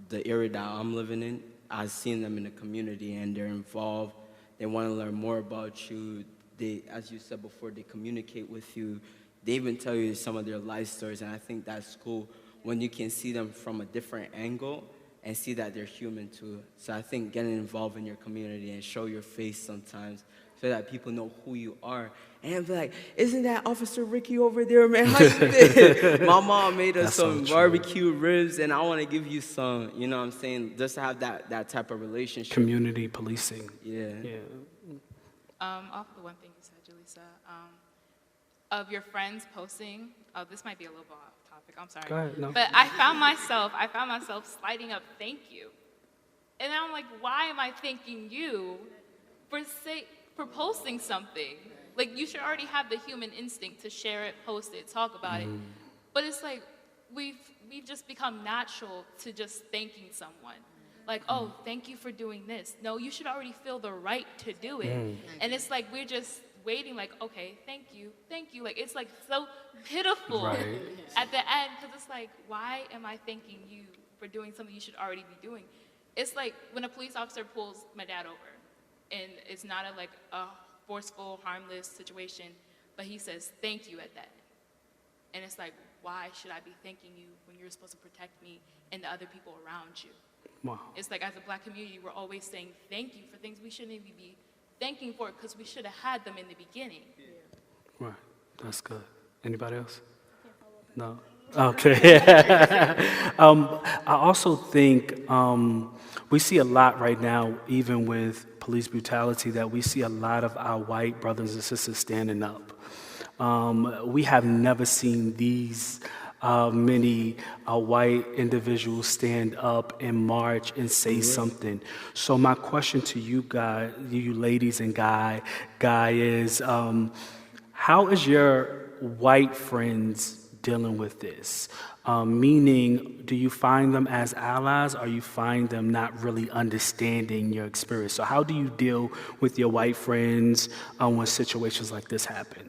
the area that I'm living in, I've seen them in the community, and they're involved. They want to learn more about you. They, as you said before, they communicate with you. They even tell you some of their life stories, and I think that's cool when you can see them from a different angle and see that they're human too. So I think getting involved in your community and show your face sometimes so that people know who you are. And be like, isn't that Officer Ricky over there, man? How you been? My mom made us some barbecue ribs, and I want to give you some, you know what I'm saying? Just to have that type of relationship. Community policing. Yeah. Off the one thing you said, Julissa, of your friends posting, this might be a little bit off topic, I'm sorry. Go ahead, no. But I found myself sliding up thank you. And I'm like, why am I thanking you for posting something? You should already have the human instinct to share it, post it, talk about it. But it's like, we've just become natural to just thanking someone. Oh, thank you for doing this. No, you should already feel the right to do it. And it's like, we're just waiting okay, thank you. It's so pitiful at the end, because it's like, why am I thanking you for doing something you should already be doing? It's like when a police officer pulls my dad over, and it's not a forceful, harmless situation, but he says thank you at that. And it's like, why should I be thanking you when you're supposed to protect me and the other people around you? Wow. It's like, as a Black community, we're always saying thank you for things we shouldn't even be thanking for, because we should have had them in the beginning. Right. That's good. Anybody else? No? Okay. I also think we see a lot right now, even with police brutality, that we see a lot of our white brothers and sisters standing up. We have never seen these many white individuals stand up and march and say something. So my question to you guys, you ladies and guy is, how is your white friends dealing with this? Meaning, do you find them as allies, or you find them not really understanding your experience? So how do you deal with your white friends when situations like this happen?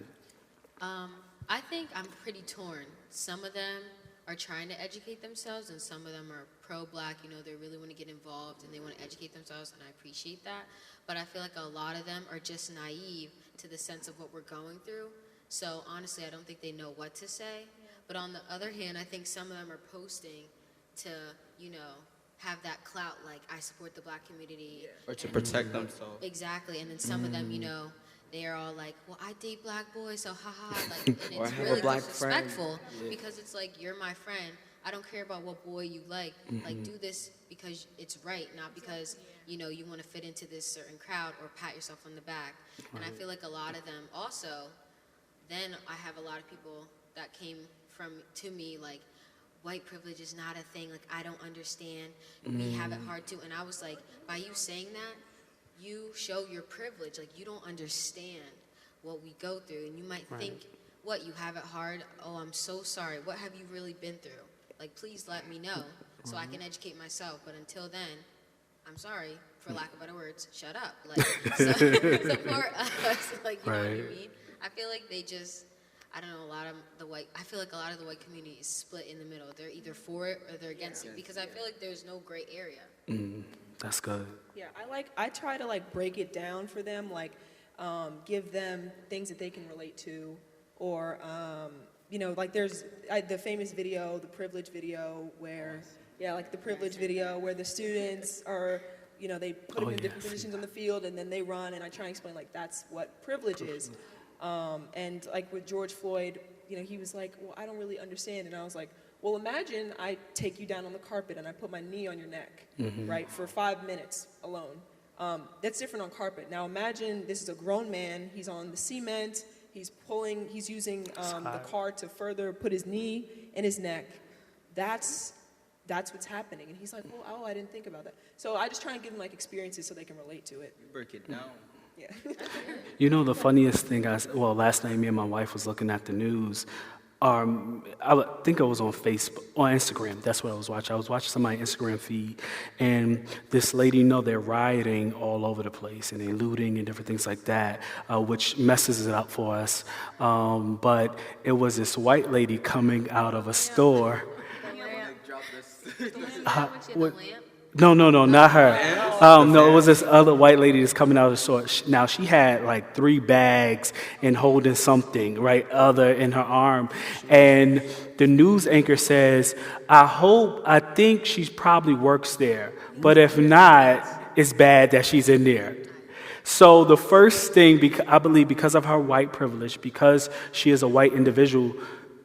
I think I'm pretty torn. Some of them are trying to educate themselves, and some of them are pro-black. You know, they really want to get involved and they want to educate themselves, and I appreciate that. But I feel like a lot of them are just naive to the sense of what we're going through. So honestly, I don't think they know what to say. But on the other hand, I think some of them are posting to, you know, have that clout, like, I support the black community. Or to protect themselves. Exactly. And then some of them, you know, they are all like, well, I date black boys, so haha. Like, and Or it's have a really black disrespectful friend. because it's like, you're my friend. I don't care about what boy you like. Like, do this because it's right, not because, you know, you want to fit into this certain crowd or pat yourself on the back. And I feel like a lot of them also, then I have a lot of people that came to me like, white privilege is not a thing. Like, I don't understand. We have it hard too. And I was like, by you saying that, you show your privilege. Like, you don't understand what we go through. And you might think, what, you have it hard? Oh, I'm so sorry. What have you really been through? Like, please let me know so I can educate myself. But until then, I'm sorry, for lack of better words, shut up. Like, support us. Like, you know what I mean? I feel like they just, I don't know, I feel like a lot of the white community is split in the middle. They're either for it or they're against it, because I feel like there's no gray area. That's good. Yeah, I try to like break it down for them, like give them things that they can relate to, or you know, like there's the famous video, the privilege video, where the privilege video where the students are, you know, they put them in different positions on the field and then they run, and I try and explain like that's what privilege is. And like with George Floyd, you know, he was like, well, I don't really understand, and I was like, well, imagine I take you down on the carpet and I put my knee on your neck, right, for 5 minutes alone. That's different on carpet. Now imagine this is a grown man, he's on the cement, he's using the car to further put his knee in his neck. That's what's happening. And he's like, well, I didn't think about that. So I just try and give them like experiences so they can relate to it. You break it down. Yeah. You know, the funniest thing, last night me and my wife was looking at the news. I think it was on Instagram. That's what I was watching. I was watching somebody's Instagram feed, and this lady, they're rioting all over the place, and they're looting and different things like that, which messes it up for us. But it was this white lady coming out of a store. No, not her. No, it was this other white lady that's coming out of the store. Now, she had like 3 bags and holding something, other in her arm. And the news anchor says, I think she probably works there. But if not, it's bad that she's in there. So the first thing, I believe because of her white privilege, because she is a white individual,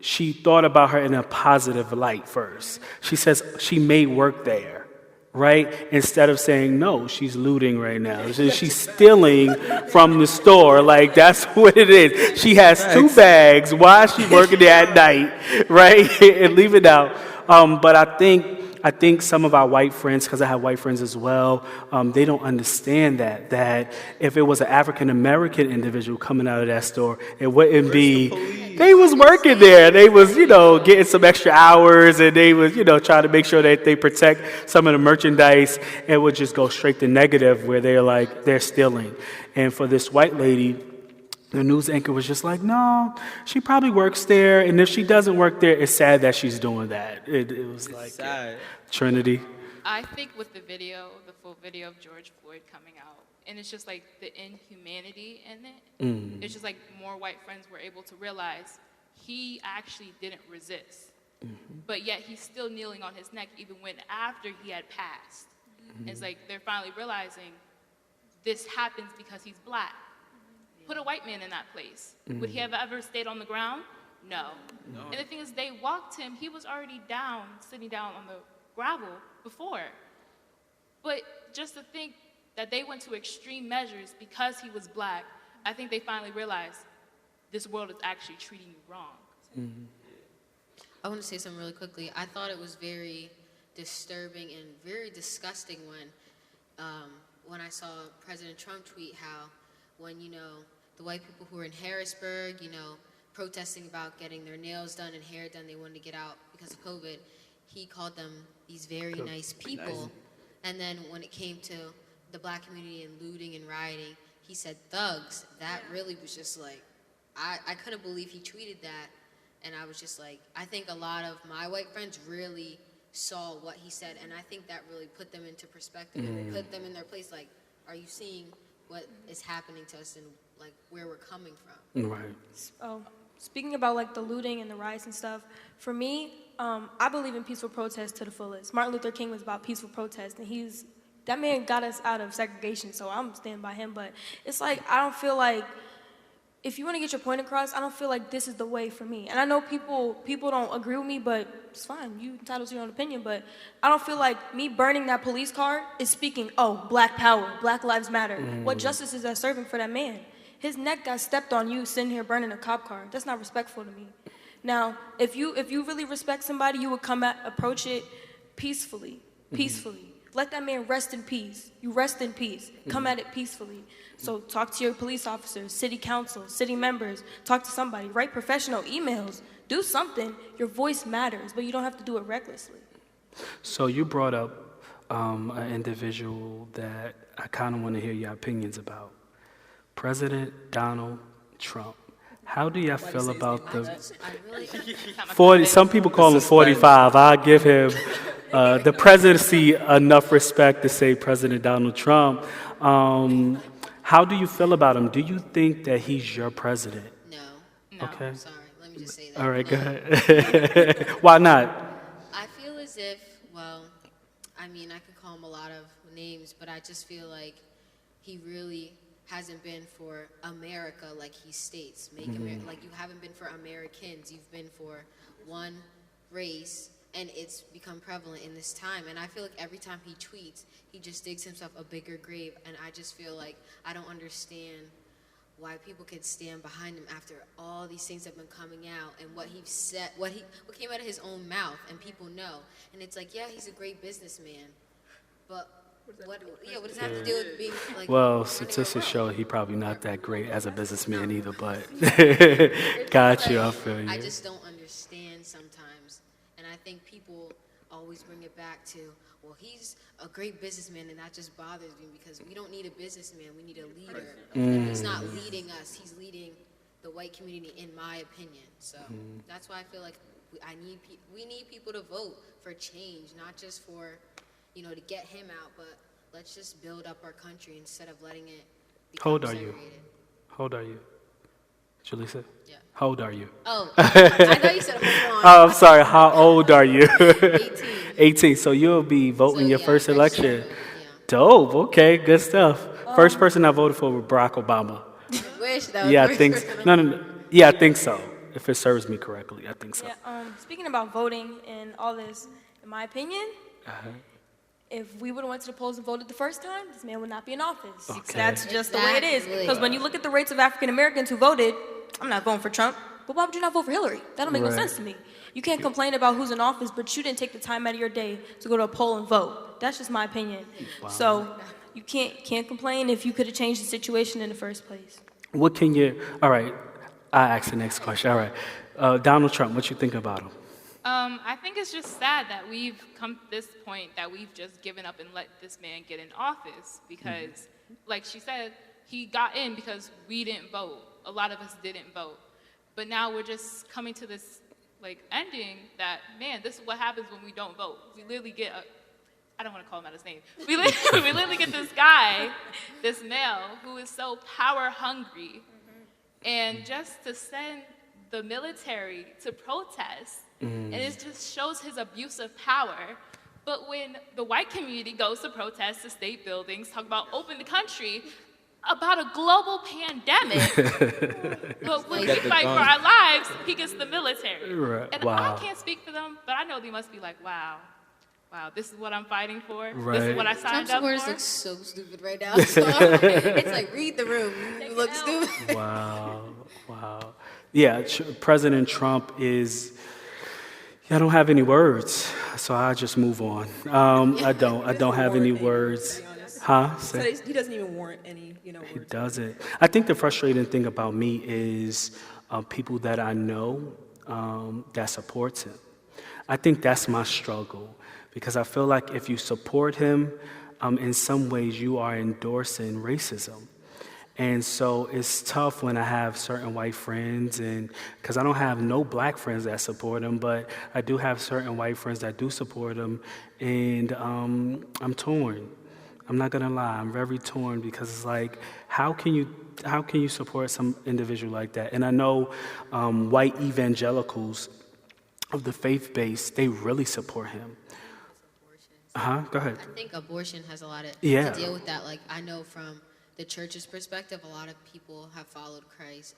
she thought about her in a positive light first. She says she may work there. Right? Instead of saying, no, she's looting right now. She's stealing from the store. Like, that's what it is. She has 2 bags. Why is she working there at night? Right? And leave it out. But I think some of our white friends, because I have white friends as well, they don't understand that if it was an African-American individual coming out of that store, it wouldn't be, they was working there. They was, getting some extra hours, and they was, trying to make sure that they protect some of the merchandise. It would just go straight to negative where they're stealing. And for this white lady, the news anchor was just like, no, she probably works there. And if she doesn't work there, it's sad that she's doing that. It was like sad. Trinity. I think with the full video of George Floyd coming out, and it's just like the inhumanity in it. It's just like more white friends were able to realize he actually didn't resist. But yet he's still kneeling on his neck even when after he had passed. It's like they're finally realizing this happens because he's black. Put a white man in that place. Would he have ever stayed on the ground? No. And the thing is, they walked him. He was already down, sitting down on the gravel before. But just to think that they went to extreme measures because he was black, I think they finally realized this world is actually treating you wrong. I want to say something really quickly. I thought it was very disturbing and very disgusting when I saw President Trump tweet how when, the white people who were in Harrisburg, protesting about getting their nails done and hair done. They wanted to get out because of COVID. He called them these very nice people. And then when it came to the black community and looting and rioting, he said thugs. That really was just like, I couldn't believe he tweeted that. And I was just like, I think a lot of my white friends really saw what he said, and I think that really put them into perspective and put them in their place. Like, are you seeing what is happening to us and like where we're coming from? Right. Oh, speaking about like the looting and the riots and stuff, for me, I believe in peaceful protest to the fullest. Martin Luther King was about peaceful protest, and that man got us out of segregation, so I'm standing by him. But it's like, I don't feel like, if you want to get your point across, I don't feel like this is the way for me. And I know people don't agree with me, but it's fine. You entitled to your own opinion. But I don't feel like me burning that police car is speaking, oh, black power, Black Lives Matter. What justice is that serving for that man? His neck got stepped on, you sitting here burning a cop car. That's not respectful to me. Now, if you really respect somebody, you would approach it peacefully. Let that man rest in peace. You rest in peace. Come at it peacefully. So talk to your police officers, city council, city members. Talk to somebody. Write professional emails. Do something. Your voice matters, but you don't have to do it recklessly. So you brought up an individual that I kind of want to hear your opinions about. President Donald Trump. How do y'all feel about the 40? Some people call him 45. I'll give him the presidency enough respect to say President Donald Trump. How do you feel about him? Do you think that he's your president? No. Okay. I'm sorry. Let me just say that. All right, go ahead. Why not? I feel as if, well, I mean, I could call him a lot of names, but I just feel like he really hasn't been for America like he states. Like you haven't been for Americans. You've been for one race, and it's become prevalent in this time. And I feel like every time he tweets, he just digs himself a bigger grave. And I just feel like I don't understand why people could stand behind him after all these things have been coming out and what he said, what came out of his own mouth, and people know. And it's like, yeah, he's a great businessman, but what does that have to do with being like? Well, statistics show he probably not that great as a businessman either, but got you, I feel you. I just don't understand sometimes, and I think people always bring it back to, well, he's a great businessman, and that just bothers me because we don't need a businessman, we need a leader. And he's not leading us, he's leading the white community, in my opinion. So that's why I feel like we need people to vote for change, not just for, to get him out, but let's just build up our country instead of letting it become segregated. How old are you? Julissa? Yeah. How old are you? Oh, I thought you said hold on. Oh, I'm sorry. How old are you? 18. 18. So you'll be voting your first election. Year, Dope. Okay, good stuff. First person I voted for was Barack Obama. I wish that was I think no. Yeah, I think so. If it serves me correctly, I think so. Yeah, speaking about voting and all this, in my opinion, if we would have went to the polls and voted the first time, this man would not be in office. Okay. That's just the way it is. Because when you look at the rates of African Americans who voted, I'm not voting for Trump, but why would you not vote for Hillary? That don't make no sense to me. You can't complain about who's in office, but you didn't take the time out of your day to go to a poll and vote. That's just my opinion. Wow. So you can't complain if you could have changed the situation in the first place. All right, I ask the next question. All right, Donald Trump, what you think about him? I think it's just sad that we've come to this point that we've just given up and let this man get in office because, like she said, he got in because we didn't vote. A lot of us didn't vote. But now we're just coming to this, ending that, man, this is what happens when we don't vote. We literally get I don't want to call him out his name. We literally get this guy, this male, who is so power hungry. And just to send the military to protest, and it just shows his abuse of power. But when the white community goes to protest the state buildings, talk about open the country, about a global pandemic, but when we fight for our lives, he gets the military. Right. And I can't speak for them, but I know they must be like, wow, this is what I'm fighting for. Right. This is what I signed up for. Trump's words look so stupid right now. So it's like, read the room. You look stupid. Wow. Yeah, President Trump is... I don't have any words, so I just move on. I don't have any words. Huh? So he doesn't even warrant any, words. He doesn't. I think the frustrating thing about me is people that I know that supports him. I think that's my struggle, because I feel like if you support him, in some ways you are endorsing racism. And so it's tough when I have certain white friends, and because I don't have no black friends that support him, but I do have certain white friends that do support him, and I'm torn. I'm not gonna lie, I'm very torn, because it's like, how can you support some individual like that? And I know white evangelicals of the faith base, they really support him. Go ahead. I think abortion has a lot to deal with that. Like, I know from the church's perspective, a lot of people have followed Christ.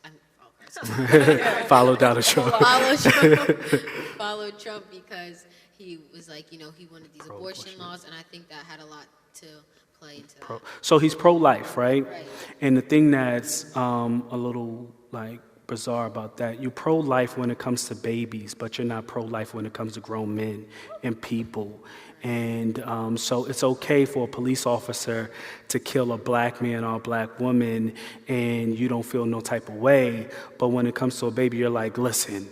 Followed Donald Trump. Followed Trump because he was like, he wanted these abortion laws, and I think that had a lot to play into that. So he's pro-life, right? And the thing that's a little like bizarre about that, you're pro-life when it comes to babies, but you're not pro-life when it comes to grown men and people. And so it's okay for a police officer to kill a black man or a black woman and you don't feel no type of way. But when it comes to a baby, you're like, listen,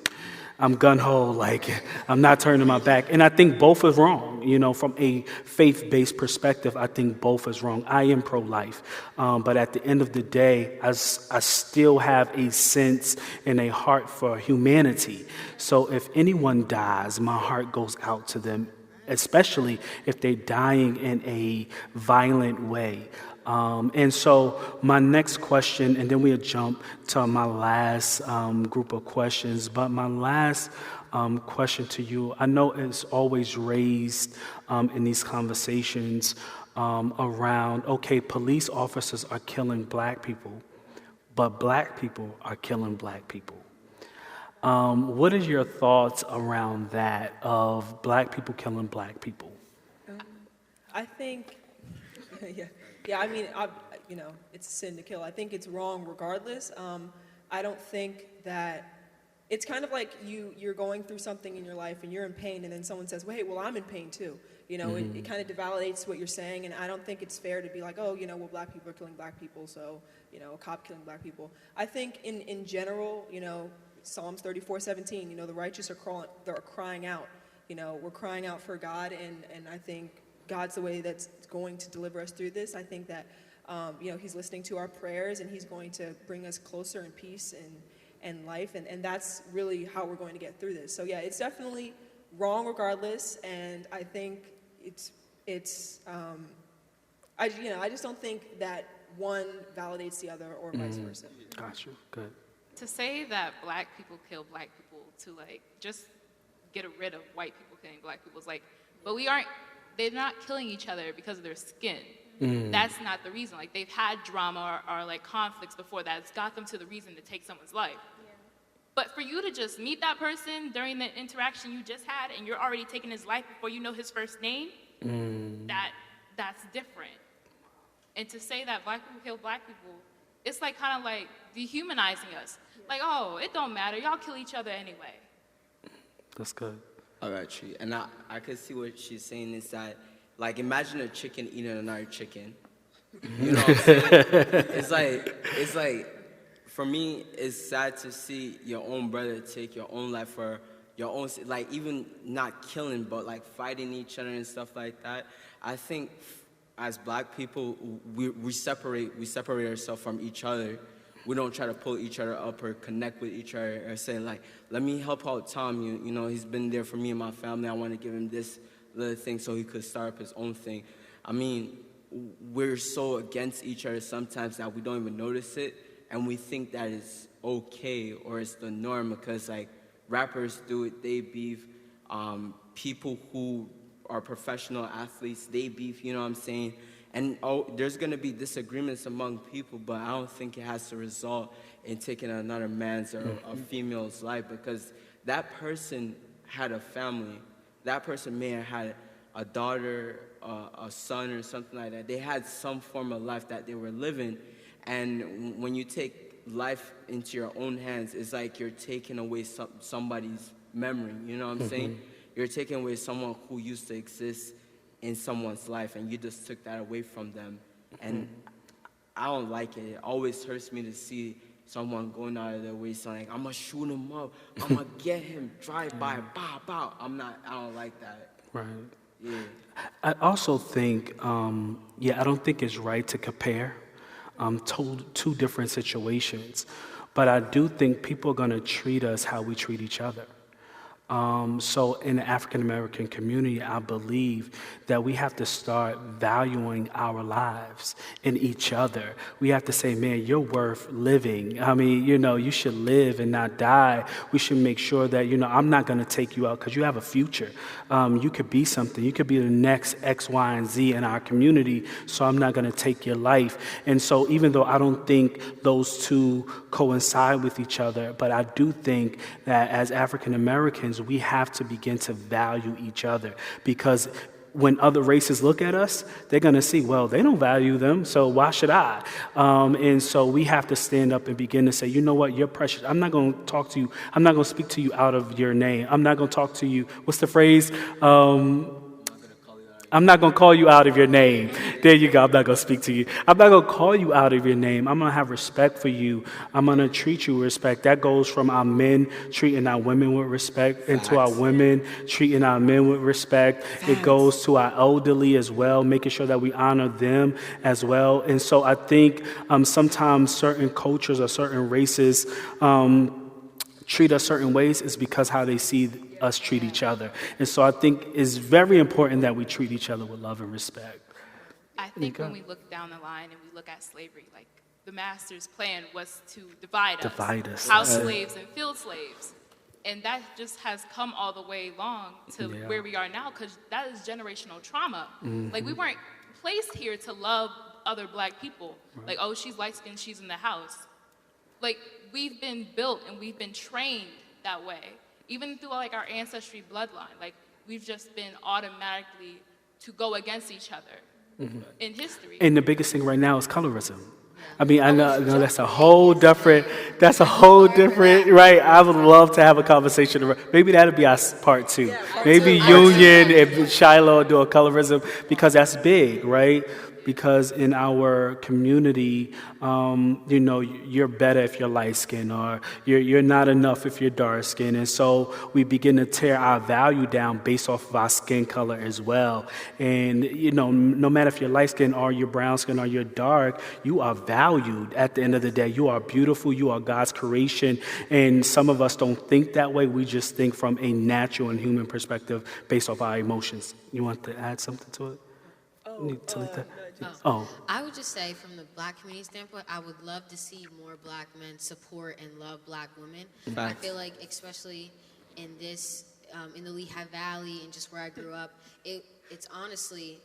I'm gun-ho, like, I'm not turning my back. And I think both is wrong. From a faith-based perspective, I think both is wrong. I am pro-life. But at the end of the day, I still have a sense and a heart for humanity. So if anyone dies, my heart goes out to them, especially if they're dying in a violent way. And so my next question, and then we'll jump to my last group of questions, but my last question to you, I know it's always raised in these conversations around, okay, police officers are killing black people, but black people are killing black people. What is your thoughts around that, of black people killing black people? I think, I mean, it's a sin to kill. I think it's wrong regardless. I don't think that, it's kind of like you're going through something in your life and you're in pain, and then someone says, well, hey, well, I'm in pain too. It kind of devalidates what you're saying, and I don't think it's fair to be like, oh, well, black people are killing black people, so, a cop killing black people. I think in general, Psalms 34:17, the righteous are crying out. We're crying out for God, and I think God's the way that's going to deliver us through this. I think that, He's listening to our prayers, and He's going to bring us closer in peace and life, and that's really how we're going to get through this. So yeah, it's definitely wrong regardless, and I think I just don't think that one validates the other or vice versa. Gotcha. Good. To say that black people kill black people to just get rid of white people killing black people is but they're not killing each other because of their skin. That's not the reason. They've had drama or conflicts before that's got them to the reason to take someone's life. But for you to just meet that person during the interaction you just had and you're already taking his life before you know his first name, that's different. And to say that black people kill black people, it's kind of dehumanizing us. Oh, it don't matter. Y'all kill each other anyway. That's good. I got you. And I could see what she's saying is that, imagine a chicken eating another chicken. You know what I'm saying? It's for me, it's sad to see your own brother take your own life for your own, even not killing, but fighting each other and stuff like that. I think as black people, we separate ourselves from each other. We don't try to pull each other up or connect with each other or say let me help out Tom. He's been there for me and my family. I want to give him this little thing so he could start up his own thing. I mean, we're so against each other sometimes that we don't even notice it, and we think that it's okay or it's the norm because rappers do it, they beef. People who are professional athletes, they beef, you know what I'm saying? And there's going to be disagreements among people, but I don't think it has to result in taking another man's or a female's life, because that person had a family. That person may have had a daughter, a son, or something like that. They had some form of life that they were living. And when you take life into your own hands, it's like you're taking away somebody's memory, you know what I'm saying? You're taking away someone who used to exist in someone's life, and you just took that away from them. And I don't like it. It always hurts me to see someone going out of their way saying, like, I'm gonna shoot him up, I'm gonna get him, drive by, bow, bow. I don't like that. Right. Yeah. I also think, I don't think it's right to compare two different situations. But I do think people are going to treat us how we treat each other. So in the African American community, I believe that we have to start valuing our lives and each other. We have to say, man, you're worth living. I mean, you should live and not die. We should make sure that, I'm not going to take you out because you have a future. You could be something. You could be the next X, Y, and Z in our community, so I'm not going to take your life. And so even though I don't think those two coincide with each other, but I do think that as African Americans, we have to begin to value each other, because when other races look at us, they're going to see, well, they don't value them, so why should I? And so we have to stand up and begin to say, you know what, you're precious. I'm not going to talk to you. I'm not going to speak to you out of your name. I'm not going to talk to you. What's the phrase? I'm not going to call you out of your name. There you go. I'm not going to speak to you. I'm not going to call you out of your name. I'm going to have respect for you. I'm going to treat you with respect. That goes from our men treating our women with respect, and to our women treating our men with respect. It goes to our elderly as well, making sure that we honor them as well. And so I think sometimes certain cultures or certain races treat us certain ways is because how they see us treat each other. And so I think it's very important that we treat each other with love and respect. I think when we look down the line and we look at slavery, like the master's plan was to divide us. House slaves and field slaves. And that just has come all the way along to where we are now, because that is generational trauma. Like, we weren't placed here to love other black people. Like, oh, she's light-skinned, she's in the house. Like, we've been built and we've been trained that way. Even through, like, our ancestry bloodline. Like, we've just been automatically to go against each other in history. And the biggest thing right now is colorism. I mean, I know that's a whole different, right? I would love to have a conversation. Maybe that'll be our part two. Maybe Union and Shiloh do a colorism, because that's big, right? Because in our community, you're better if you're light-skinned, or you're not enough if you're dark-skinned. And so we begin to tear our value down based off of our skin color as well. And, no matter if you're light-skinned or you're brown-skinned or you're dark, you are valued at the end of the day. You are beautiful. You are God's creation. And some of us don't think that way. We just think from a natural and human perspective based off our emotions. You want to add something to it? I would just say, from the black community standpoint, I would love to see more black men support and love black women. I feel like, especially in this, in the Lehigh Valley and just where I grew up, it's honestly,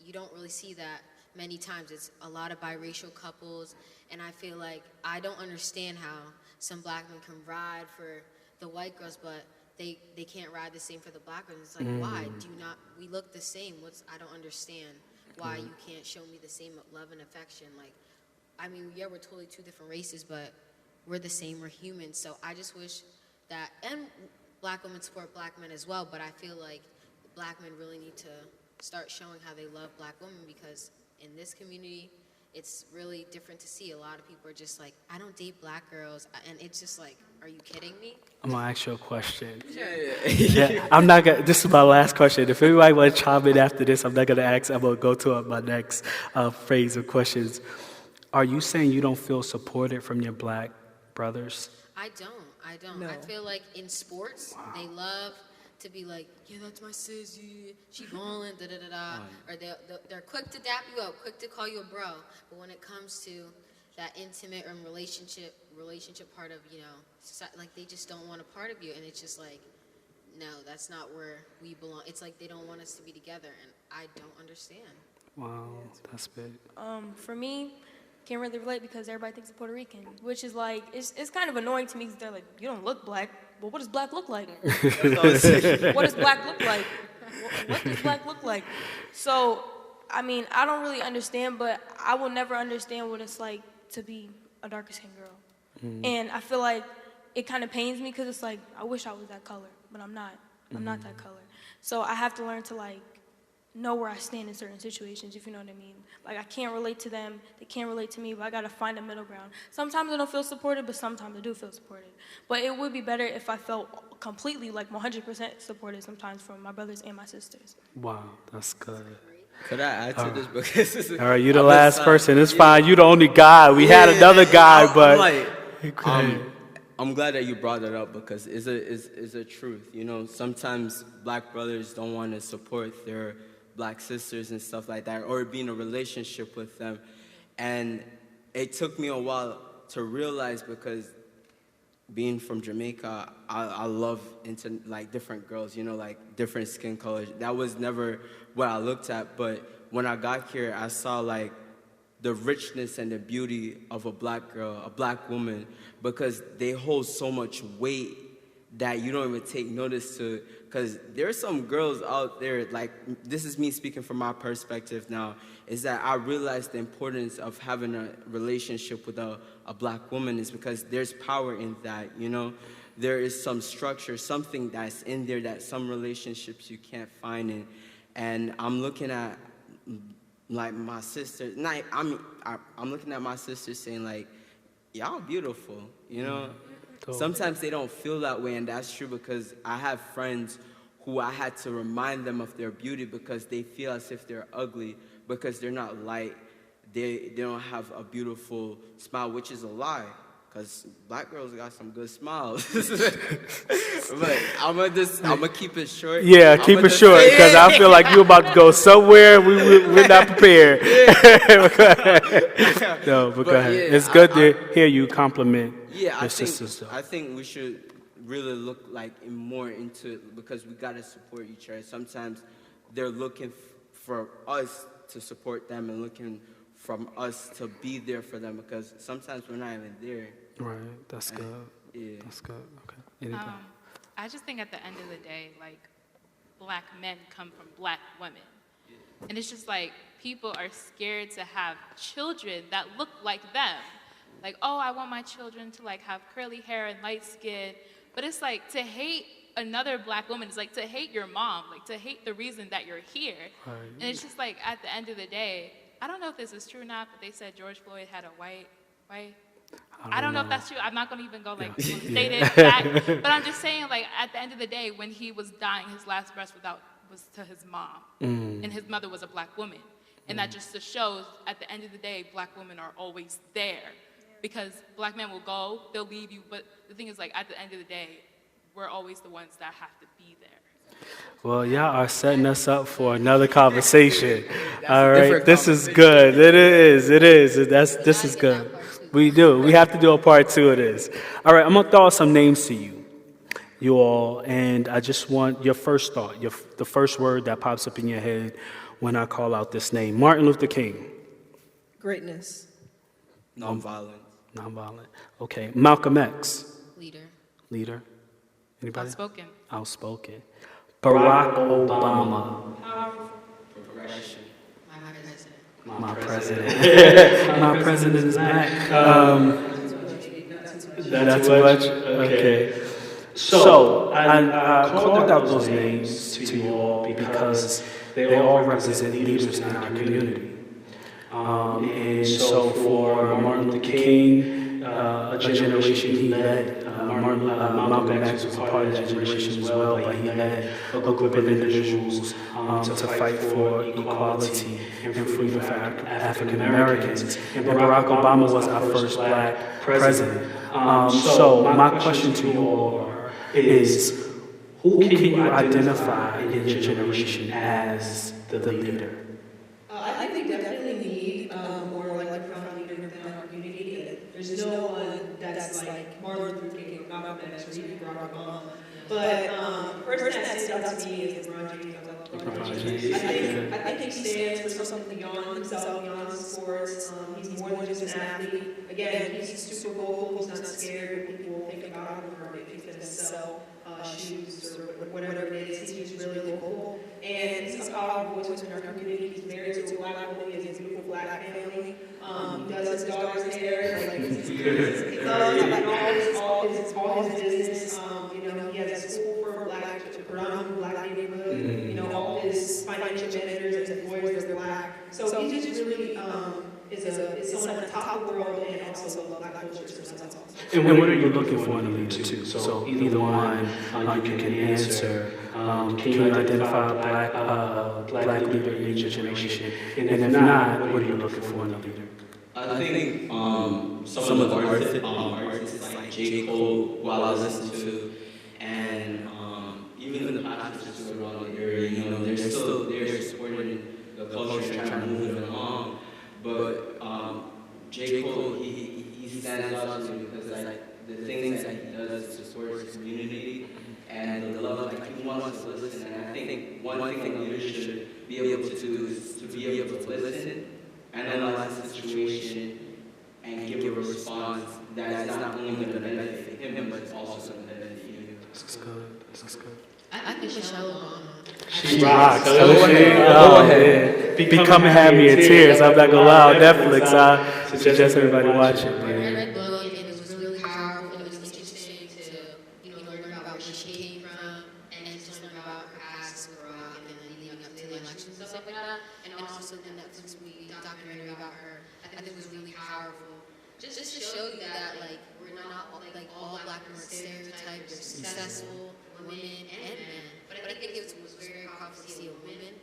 you don't really see that many times. It's a lot of biracial couples, and I feel like I don't understand how some black men can ride for the white girls, but they can't ride the same for the black girls. It's like, why do you not? We look the same. I don't understand why you can't show me the same love and affection. Like, I mean, yeah, we're totally two different races, but we're the same. We're humans. So I just wish that, and black women support black men as well, but I feel like black men really need to start showing how they love black women, because in this community, it's really different to see. A lot of people are just like, I don't date black girls, and it's just like, are you kidding me? I'm gonna ask you a question. I'm not gonna. This is my last question. If anybody wants to chime in after this, I'm not gonna ask. I'm gonna go to my next phase of questions. Are you saying you don't feel supported from your black brothers? I don't. No. I feel like in sports, they love to be like, yeah, that's my sis, she ballin', da-da-da-da. Or they're quick to dap you up, quick to call you a bro. But when it comes to that intimate and relationship part of, society, like, they just don't want a part of you. And it's just like, no, that's not where we belong. It's like they don't want us to be together, and I don't understand. Wow, that's big. For me, can't really relate because everybody thinks I'm Puerto Rican, which is like, it's kind of annoying to me because they're like, you don't look black. Well, what does black look like? What does black look like? What does black look like? So, I mean, I don't really understand, but I will never understand what it's like to be a darker skinned girl. And I feel like it kind of pains me because it's like, I wish I was that color, but I'm not. I'm not that color. So I have to learn to, like, know where I stand in certain situations, if you know what I mean. Like, I can't relate to them, they can't relate to me, but I gotta find a middle ground. Sometimes I don't feel supported, but sometimes I do feel supported. But it would be better if I felt completely, like 100% supported sometimes from my brothers and my sisters. Wow, that's good. Could I add to this? Because all right, you're the last person. It's fine. You're the only guy. We had another guy, but I'm glad that you brought that up because it's a truth. You know, sometimes black brothers don't want to support their black sisters and stuff like that, or be in a relationship with them. And it took me a while to realize, because being from Jamaica, I love into like different girls, you know, like different skin colors. That was never what I looked at, but when I got here, I saw like the richness and the beauty of a black girl, a black woman, because they hold so much weight that you don't even take notice to. Because there's some girls out there, like, this is me speaking from my perspective now, is that I realized the importance of having a relationship with a black woman is because there's power in that, you know? There is some structure, something that's in there that some relationships you can't find in. And I'm looking at, like, my sister, I'm looking at my sister saying, like, y'all beautiful, you know? Sometimes they don't feel that way, and that's true because I have friends who I had to remind them of their beauty because they feel as if they're ugly because they're not light. They don't have a beautiful smile, which is a lie because black girls got some good smiles. But I'm gonna keep it short. Yeah, keep it short because I feel like you're about to go somewhere we're not prepared. No, but go ahead. Yeah, it's good to hear you compliment your sisters. I think we should really look like more into it because we gotta support each other. Sometimes they're looking for us to support them and looking from us to be there for them because sometimes we're not even there. Right, that's good. Yeah. That's good. Okay. I just think at the end of the day, like, black men come from black women. And it's just like, people are scared to have children that look like them. Like, oh, I want my children to, like, have curly hair and light skin. But it's like, to hate another black woman is like to hate your mom, like to hate the reason that you're here. Right. And it's just like, at the end of the day, I don't know if this is true or not, but they said George Floyd had a white. I don't know if that's true. I'm not going to even go like state it back. But I'm just saying, like, at the end of the day, when he was dying, his last breath was to his mom. And his mother was a black woman. And that just shows, at the end of the day, black women are always there. Because black men will go, they'll leave you. But the thing is, like, at the end of the day, we're always the ones that have to be there. Well, y'all are setting us up for another conversation. All right, this is good. It is. This is good. We have to do a part 2 of this. All right, I'm going to throw out some names to you all, and I just want your first thought, the first word that pops up in your head when I call out this name. Martin Luther King. Greatness. Nonviolent. Okay. Malcolm X. Leader. Anybody? Outspoken. Barack Obama. Progression. My president. My president is back. That's too much? Okay. So, I called out those names to you all because they all represent leaders in our community. And so for Martin Luther King, a generation he led, Malcolm X was a part of that generation as well, but he led a group of individuals to fight for equality and freedom for African Americans. And Barack Obama was our first black president. So my question to you all is, who can you identify in your generation as the leader? I think we definitely need more like profound leaders within our community. There's no one that's like Martin Luther King, Malcolm X, or even Barack Obama. But the person that stands out to me is LeBron James. I think he stands for something beyond himself, beyond sports. He's more than just an athlete. Again, he's super vocal. He's not scared when people think about him or if he's going to sell shoes or whatever it is. He's really vocal. And he's a powerful voice in our community. He's married to a black woman. He has a beautiful black family. He does his daughter's hair. Like, he does like all his business. You know, he has a school for predominantly black neighborhood. You know, all his financial managers the world and also love Black culture. So that's awesome. And what are you looking for in a leader too? So either one you can answer. Can you identify a black leader in your generation? And if not, what are you looking for in a leader? I think some of the artists like J. Cole, who I listen to, and even the pastors who are around the area, you know, they're still there supporting the culture and trying to move it along. But J. Cole, he stands out to me because like the things that he does to support his community and the love, like he wants to listen. And I think one thing a leader should be able to do is to be able to listen, analyze the situation, and give a response that is not only going to benefit him, but it's also going to benefit you. This is good. This is good. I think Shiloh. She rocks. Go ahead. Become and have me in tears. I'm not gonna lie. On Netflix, I suggest everybody watch it. I read the book and it was really powerful. It was interesting to learn about where she came from and just learn about her past as rock and then leading up to the elections and stuff like that. And also the Netflix documentary about her. I think it was really powerful. Just to show you that like we're not like all Black women are stereotyped. They're successful women and men. But I think it was very powerful to see a woman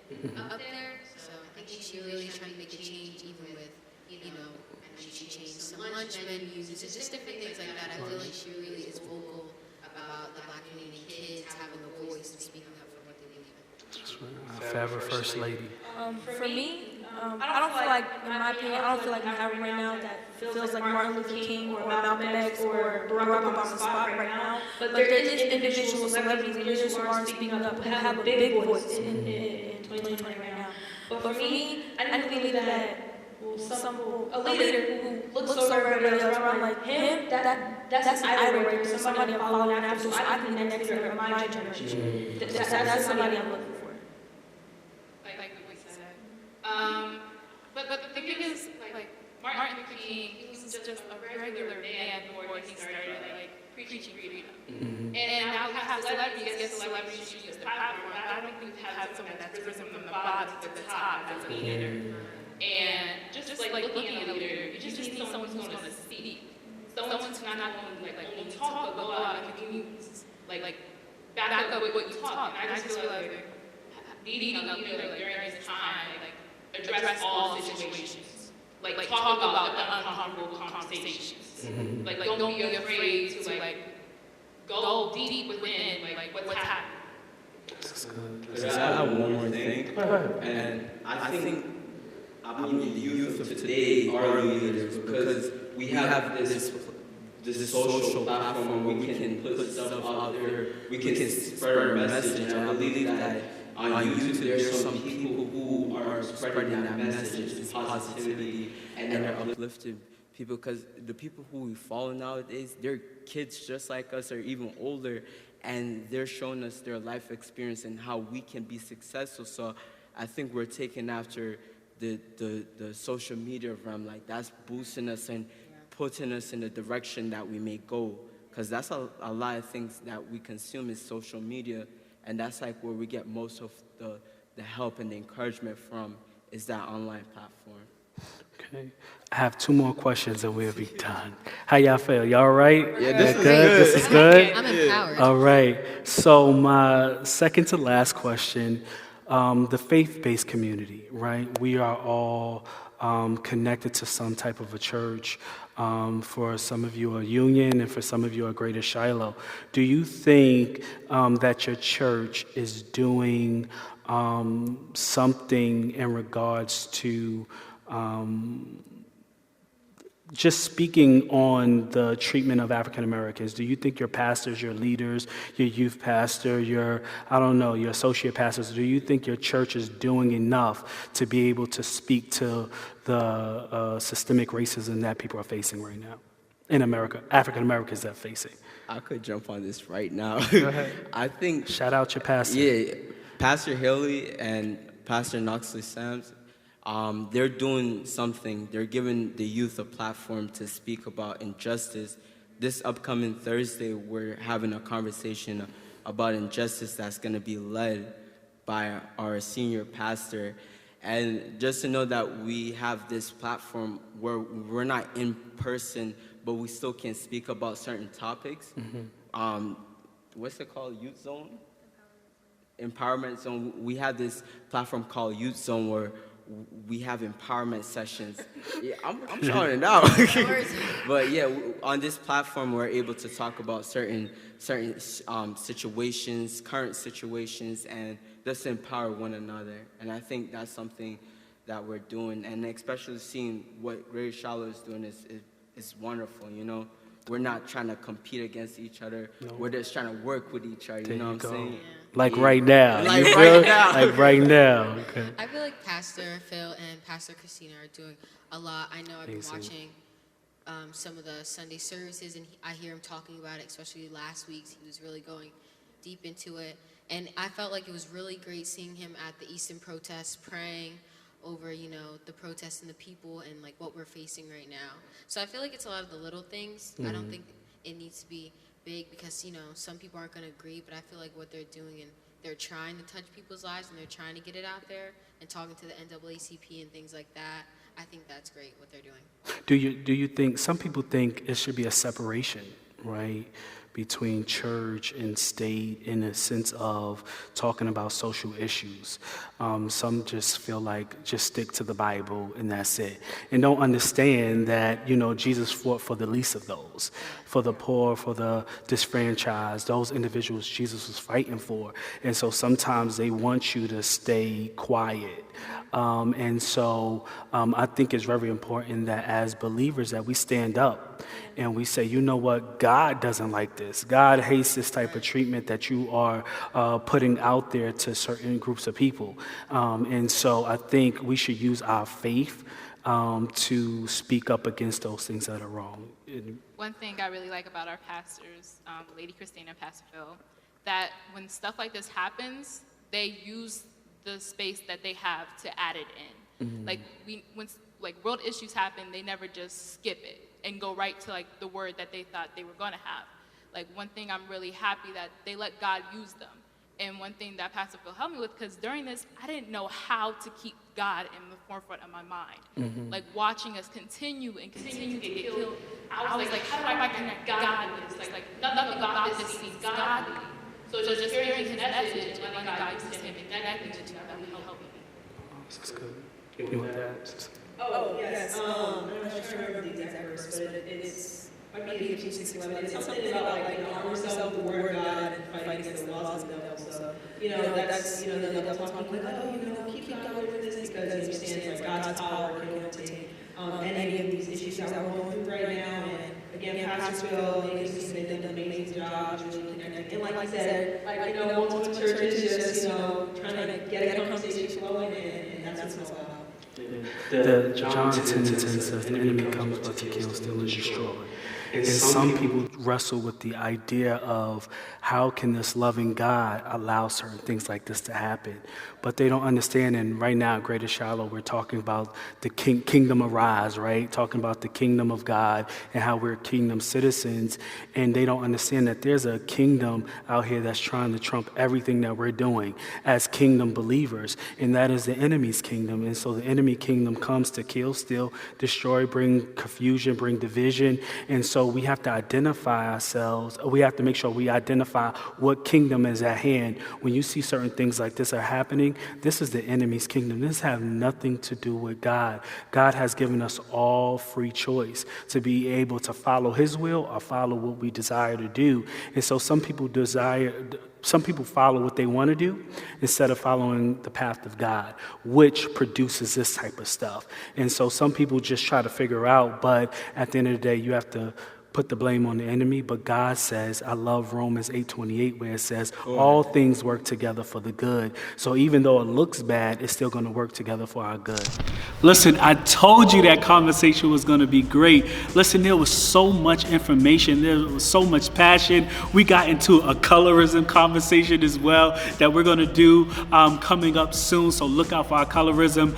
up there. So I think she's really trying to make a change, even with, she changed some lunch menus. It's just different things like that. I feel like she really is vocal about the Black community, kids having a voice and speaking up for what they believe in. Forever First Lady. For me, I don't feel like, in my opinion, I don't feel like we have right now that feels like Martin Luther King or Malcolm X or Barack Obama's spot right now. But there is individual celebrities, individuals who are speaking up, who have a big voice in 2020 right now. But for me, I believe that a leader who looks over everybody else around like him, that's an idol right there, somebody I'm following after, so I can be the next leader of my generation. That's somebody I'm looking for. Like what we said. But the thing is, like Martin Luther King, he was just a regular man before he started preaching freedom. And now we have celebrities who use the platform. I don't think we've had someone that's risen from the bottom to the top as a leader. And just looking at a leader, you just need someone who's going to speak. Someone who's not going to only talk, but go out and you back up what you talk. And I just feel like needing a leader during this time, address all situations. Talk about the uncomfortable conversations. Don't be afraid to go deep within what's happening. I have one more thing, and I think the youth of today are leaders because we have this social platform where we can put stuff out there, we can spread our message, and I believe that on YouTube there's some people who are spreading that message, positivity, and they're uplifting people because the people who we follow nowadays, they're kids just like us or even older, and they're showing us their life experience and how we can be successful. So I think we're taking after the social media realm, that's boosting us and putting us in the direction that we may go. Because that's a lot of things that we consume is social media, and that's where we get most of the help and the encouragement from is that online platform. Okay. I have 2 more questions and we'll be done. How y'all feel? Y'all all right? Yeah, this is good. This is good? I'm empowered. All right. So my second to last question, the faith-based community, right? We are all connected to some type of a church. For some of you, a union, and for some of you, a greater Shiloh. Do you think that your church is doing something in regards to just speaking on the treatment of African Americans? Do you think your pastors, your leaders, your youth pastor, your associate pastors, do you think your church is doing enough to be able to speak to the systemic racism that people are facing right now in America, African Americans that are facing? I could jump on this right now. Go ahead. I think... Shout out your pastor. Yeah, Pastor Haley and Pastor Knoxley Sams, they're doing something. They're giving the youth a platform to speak about injustice. This upcoming Thursday, we're having a conversation about injustice that's going to be led by our senior pastor. And just to know that we have this platform where we're not in person, but we still can speak about certain topics. What's it called? Youth Zone? Empowerment Zone. We have this platform called Youth Zone where we have empowerment sessions. Yeah, I'm shouting it out. But yeah, on this platform, we're able to talk about certain situations, current situations, and just empower one another. And I think that's something that we're doing, and especially seeing what Greater Shiloh is doing is wonderful. You know, we're not trying to compete against each other. No. We're just trying to work with each other. You know what I'm saying? Like right now. Like right now. Like right now. Okay. I feel like Pastor Phil and Pastor Christina are doing a lot. I know I've been watching some of the Sunday services, and I hear him talking about it, especially last week's. He was really going deep into it. And I felt like it was really great seeing him at the Easton protests, praying over, you know, the protests and the people and, like, what we're facing right now. So I feel like it's a lot of the little things. I don't think it needs to be big because, you know, some people aren't going to agree, but I feel like what they're doing, and they're trying to touch people's lives and they're trying to get it out there and talking to the NAACP and things like that. I think that's great what they're doing. Do you think, some people think it should be a separation, right, between church and state in a sense of talking about social issues. Some just feel like just stick to the Bible and that's it. And don't understand that, you know, Jesus fought for the least of those, for the poor, for the disfranchised, those individuals Jesus was fighting for. And so sometimes they want you to stay quiet. And so I think it's very important that as believers that we stand up and we say, you know what, God doesn't like this. God hates this type of treatment that you are putting out there to certain groups of people. And so I think we should use our faith to speak up against those things that are wrong. One thing I really like about our pastors, Lady Christina and Pastor Phil, that when stuff like this happens, they use the space that they have to add it in. Like when world issues happen, they never just skip it and go right to like the word that they thought they were going to have. Like one thing I'm really happy that they let God use them. And one thing that Pastor Phil helped me with, because during this, I didn't know how to keep God in the forefront of my mind. Like watching us continue to get killed, I was like, how do I connect God with this? Like nothing about this seems godly. So just hearing his message and letting God use him and connecting to that really helped me. That's good. You want that? Oh, yes. I'm not sure I remember the exact verse, but it's might be 18:6-11. It's something about like arm yourself with the word of God and fight against the laws of the devil. So, you know, that's, you know, the devil talking like, oh, you know, keep going with this because he understands like God's power can overtake any of these issues that we're going through right now. And again, Pastor Phil, they did an amazing job really connecting. And like I said, like, you know, multiple churches just, you know, trying to get a conversation flowing, and that's what it's all about. The John 10:10 says the enemy comes but to kill, steal, and destroy. And some people wrestle with the idea of how can this loving God allow certain things like this to happen? But they don't understand, and right now at Greater Shiloh, we're talking about the kingdom arise, right? Talking about the kingdom of God and how we're kingdom citizens, and they don't understand that there's a kingdom out here that's trying to trump everything that we're doing as kingdom believers, and that is the enemy's kingdom. And so the enemy kingdom comes to kill, steal, destroy, bring confusion, bring division, and so we have to identify ourselves. We have to make sure we identify what kingdom is at hand. When you see certain things like this are happening, this is the enemy's kingdom. This has nothing to do with God. God has given us all free choice to be able to follow his will or follow what we desire to do. And so some people follow what they want to do instead of following the path of God, which produces this type of stuff. And so some people just try to figure out, but at the end of the day, you have to put the blame on the enemy. But God says, I love Romans 8:28, where it says, all things work together for the good. So even though it looks bad, it's still going to work together for our good. Listen, I told you that conversation was going to be great. Listen, there was so much information. There was so much passion. We got into a colorism conversation as well that we're going to do coming up soon. So look out for our colorism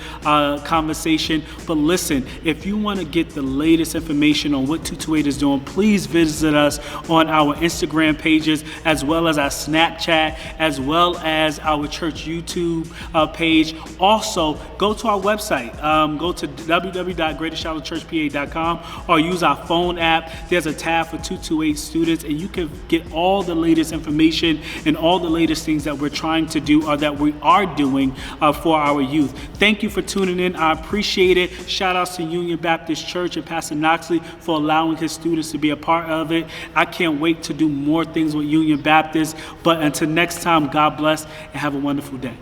conversation. But listen, if you want to get the latest information on what 228 is doing, please visit us on our Instagram pages, as well as our Snapchat, as well as our church YouTube page. Also, go to our website. Go to www.greatershallowchurchpa.com or use our phone app. There's a tab for 228 students, and you can get all the latest information and all the latest things that we're trying to do or that we are doing for our youth. Thank you for tuning in. I appreciate it. Shout outs to Union Baptist Church and Pastor Knoxley for allowing his students to be a part of it. I can't wait to do more things with Union Baptist. But until next time, God bless and have a wonderful day.